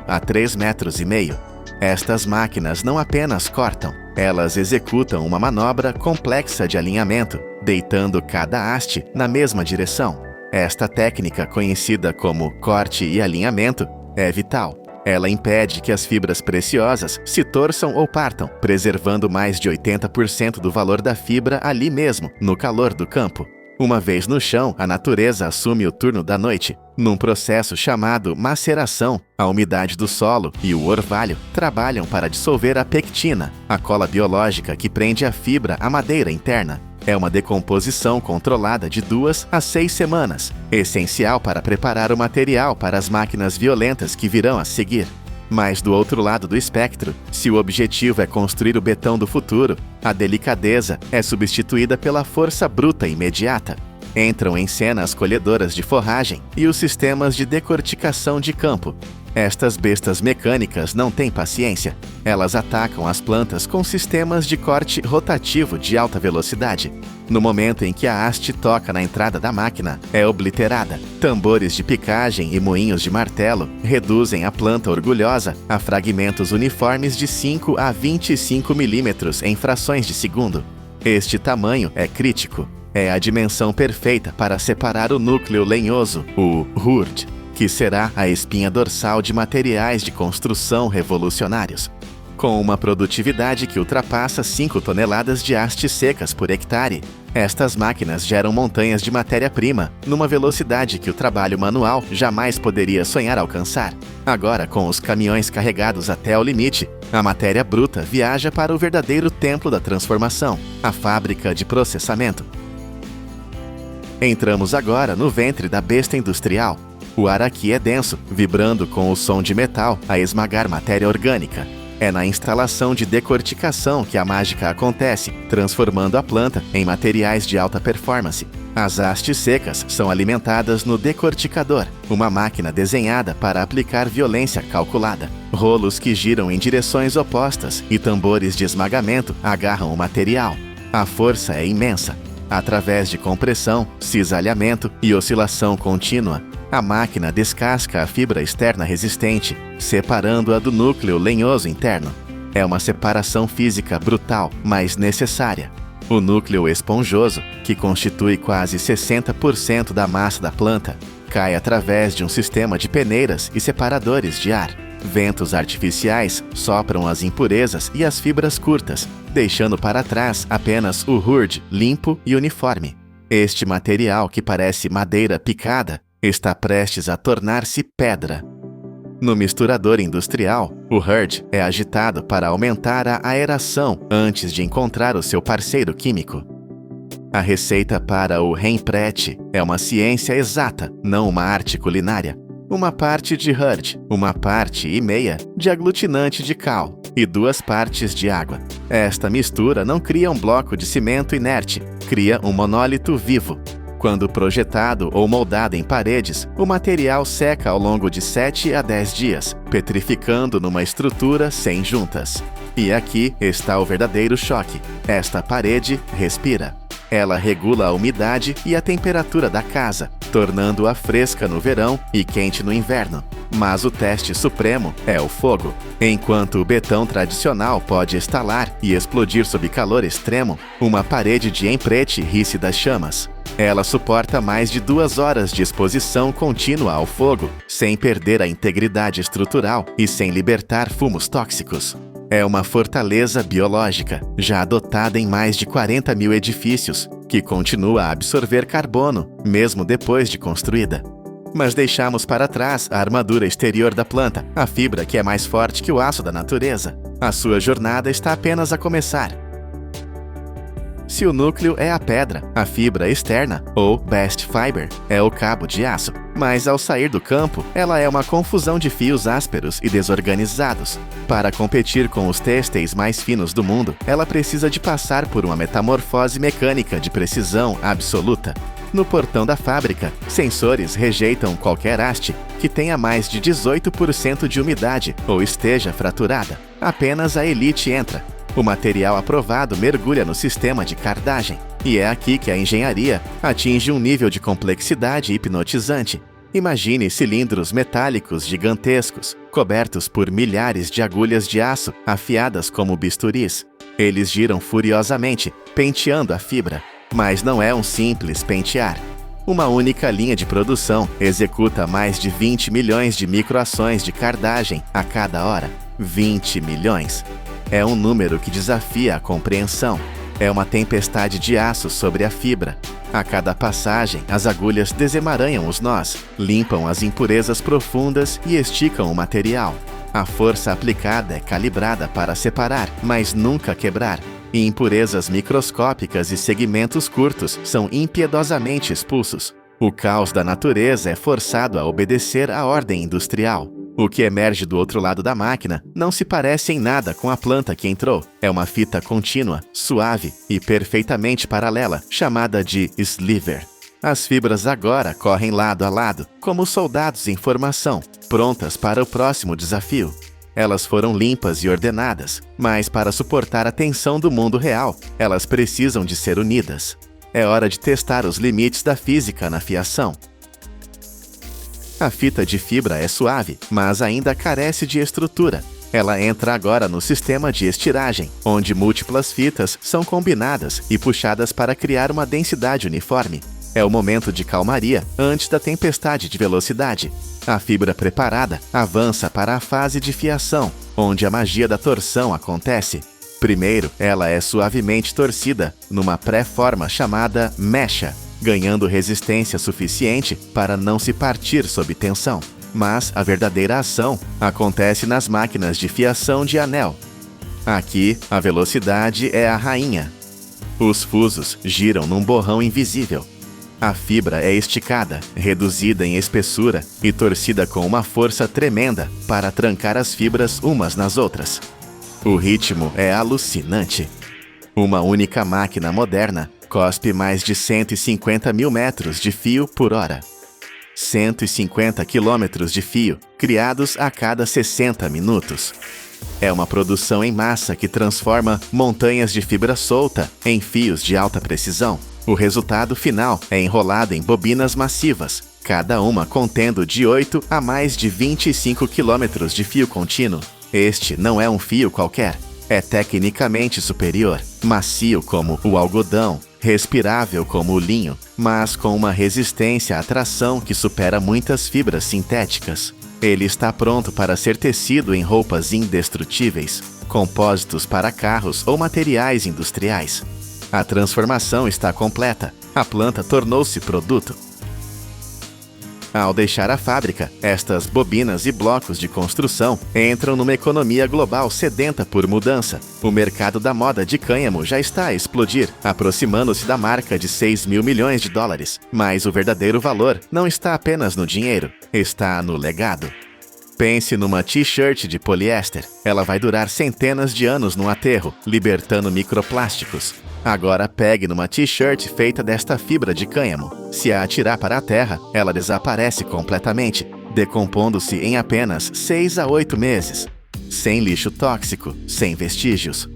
a 3,5 metros. Estas máquinas não apenas cortam, elas executam uma manobra complexa de alinhamento, deitando cada haste na mesma direção. Esta técnica, conhecida como corte e alinhamento, é vital. Ela impede que as fibras preciosas se torçam ou partam, preservando mais de 80% do valor da fibra ali mesmo, no calor do campo. Uma vez no chão, a natureza assume o turno da noite. Num processo chamado maceração, a umidade do solo e o orvalho trabalham para dissolver a pectina, a cola biológica que prende a fibra à madeira interna. É uma decomposição controlada de 2 a 6 semanas, essencial para preparar o material para as máquinas violentas que virão a seguir. Mas do outro lado do espectro, se o objetivo é construir o betão do futuro, a delicadeza é substituída pela força bruta imediata. Entram em cena as colhedoras de forragem e os sistemas de decorticação de campo. Estas bestas mecânicas não têm paciência. Elas atacam as plantas com sistemas de corte rotativo de alta velocidade. No momento em que a haste toca na entrada da máquina, é obliterada. Tambores de picagem e moinhos de martelo reduzem a planta orgulhosa a fragmentos uniformes de 5 a 25 milímetros em frações de segundo. Este tamanho é crítico. É a dimensão perfeita para separar o núcleo lenhoso, o HURD, que será a espinha dorsal de materiais de construção revolucionários. Com uma produtividade que ultrapassa 5 toneladas de hastes secas por hectare, estas máquinas geram montanhas de matéria-prima numa velocidade que o trabalho manual jamais poderia sonhar alcançar. Agora, com os caminhões carregados até ao limite, a matéria bruta viaja para o verdadeiro templo da transformação, a fábrica de processamento. Entramos agora no ventre da besta industrial. O ar aqui é denso, vibrando com o som de metal a esmagar matéria orgânica. É na instalação de decorticação que a mágica acontece, transformando a planta em materiais de alta performance. As hastes secas são alimentadas no decorticador, uma máquina desenhada para aplicar violência calculada. Rolos que giram em direções opostas e tambores de esmagamento agarram o material. A força é imensa. Através de compressão, cisalhamento e oscilação contínua, a máquina descasca a fibra externa resistente, separando-a do núcleo lenhoso interno. É uma separação física brutal, mas necessária. O núcleo esponjoso, que constitui quase 60% da massa da planta, cai através de um sistema de peneiras e separadores de ar. Ventos artificiais sopram as impurezas e as fibras curtas, deixando para trás apenas o HURD limpo e uniforme. Este material, que parece madeira picada, está prestes a tornar-se pedra. No misturador industrial, o HURD é agitado para aumentar a aeração antes de encontrar o seu parceiro químico. A receita para o Reinprete é uma ciência exata, não uma arte culinária. Uma parte de HURD, uma parte e meia de aglutinante de cal e 2 partes de água. Esta mistura não cria um bloco de cimento inerte, cria um monólito vivo. Quando projetado ou moldado em paredes, o material seca ao longo de 7 a 10 dias, petrificando numa estrutura sem juntas. E aqui está o verdadeiro choque. Esta parede respira. Ela regula a umidade e a temperatura da casa, tornando-a fresca no verão e quente no inverno. Mas o teste supremo é o fogo. Enquanto o betão tradicional pode estalar e explodir sob calor extremo, uma parede de emprete ri-se das chamas. Ela suporta mais de 2 horas de exposição contínua ao fogo, sem perder a integridade estrutural e sem libertar fumos tóxicos. É uma fortaleza biológica, já adotada em mais de 40 mil edifícios, que continua a absorver carbono, mesmo depois de construída. Mas deixamos para trás a armadura exterior da planta, a fibra que é mais forte que o aço da natureza. A sua jornada está apenas a começar. Se o núcleo é a pedra, a fibra externa, ou best fiber, é o cabo de aço. Mas ao sair do campo, ela é uma confusão de fios ásperos e desorganizados. Para competir com os têxteis mais finos do mundo, ela precisa de passar por uma metamorfose mecânica de precisão absoluta. No portão da fábrica, sensores rejeitam qualquer haste que tenha mais de 18% de umidade ou esteja fraturada. Apenas a elite entra. O material aprovado mergulha no sistema de cardagem. E é aqui que a engenharia atinge um nível de complexidade hipnotizante. Imagine cilindros metálicos gigantescos, cobertos por milhares de agulhas de aço afiadas como bisturis. Eles giram furiosamente, penteando a fibra. Mas não é um simples pentear. Uma única linha de produção executa mais de 20 milhões de microações de cardagem a cada hora. 20 milhões. É um número que desafia a compreensão. É uma tempestade de aço sobre a fibra. A cada passagem, as agulhas desemaranham os nós, limpam as impurezas profundas e esticam o material. A força aplicada é calibrada para separar, mas nunca quebrar. E impurezas microscópicas e segmentos curtos são impiedosamente expulsos. O caos da natureza é forçado a obedecer à ordem industrial. O que emerge do outro lado da máquina não se parece em nada com a planta que entrou. É uma fita contínua, suave e perfeitamente paralela, chamada de sliver. As fibras agora correm lado a lado, como soldados em formação, prontas para o próximo desafio. Elas foram limpas e ordenadas, mas para suportar a tensão do mundo real, elas precisam de ser unidas. É hora de testar os limites da física na fiação. A fita de fibra é suave, mas ainda carece de estrutura. Ela entra agora no sistema de estiragem, onde múltiplas fitas são combinadas e puxadas para criar uma densidade uniforme. É o momento de calmaria antes da tempestade de velocidade. A fibra preparada avança para a fase de fiação, onde a magia da torção acontece. Primeiro, ela é suavemente torcida numa pré-forma chamada mecha, ganhando resistência suficiente para não se partir sob tensão. Mas a verdadeira ação acontece nas máquinas de fiação de anel. Aqui, a velocidade é a rainha. Os fusos giram num borrão invisível. A fibra é esticada, reduzida em espessura e torcida com uma força tremenda para trancar as fibras umas nas outras. O ritmo é alucinante. Uma única máquina moderna cospe mais de 150 mil metros de fio por hora. 150 quilômetros de fio, criados a cada 60 minutos. É uma produção em massa que transforma montanhas de fibra solta em fios de alta precisão. O resultado final é enrolado em bobinas massivas, cada uma contendo de 8 a mais de 25 quilômetros de fio contínuo. Este não é um fio qualquer. É tecnicamente superior, macio como o algodão, respirável como o linho, mas com uma resistência à tração que supera muitas fibras sintéticas. Ele está pronto para ser tecido em roupas indestrutíveis, compósitos para carros ou materiais industriais. A transformação está completa. A planta tornou-se produto. Ao deixar a fábrica, estas bobinas e blocos de construção entram numa economia global sedenta por mudança. O mercado da moda de cânhamo já está a explodir, aproximando-se da marca de 6 mil milhões de dólares. Mas o verdadeiro valor não está apenas no dinheiro, está no legado. Pense numa t-shirt de poliéster. Ela vai durar centenas de anos no aterro, libertando microplásticos. Agora pegue numa t-shirt feita desta fibra de cânhamo. Se a atirar para a terra, ela desaparece completamente, decompondo-se em apenas 6 a 8 meses. Sem lixo tóxico, sem vestígios.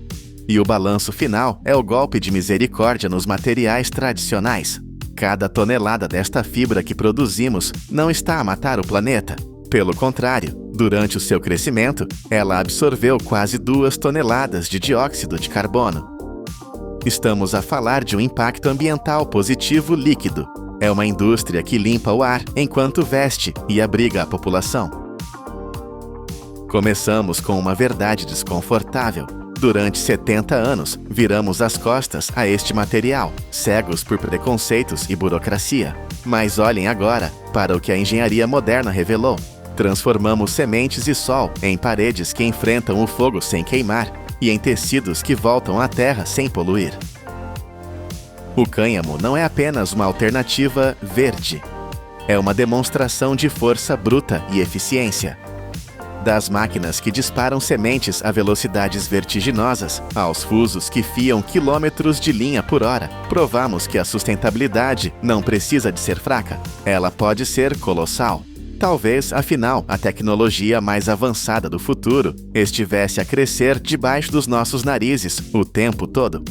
E o balanço final é o golpe de misericórdia nos materiais tradicionais. Cada tonelada desta fibra que produzimos não está a matar o planeta. Pelo contrário, durante o seu crescimento, ela absorveu quase 2 toneladas de dióxido de carbono. Estamos a falar de um impacto ambiental positivo líquido. É uma indústria que limpa o ar enquanto veste e abriga a população. Começamos com uma verdade desconfortável. Durante 70 anos, viramos as costas a este material, cegos por preconceitos e burocracia. Mas olhem agora para o que a engenharia moderna revelou. Transformamos sementes e sol em paredes que enfrentam o fogo sem queimar e em tecidos que voltam à terra sem poluir. O cânhamo não é apenas uma alternativa verde. É uma demonstração de força bruta e eficiência. Das máquinas que disparam sementes a velocidades vertiginosas, aos fusos que fiam quilômetros de linha por hora, provamos que a sustentabilidade não precisa de ser fraca. Ela pode ser colossal. Talvez, afinal, a tecnologia mais avançada do futuro estivesse a crescer debaixo dos nossos narizes o tempo todo.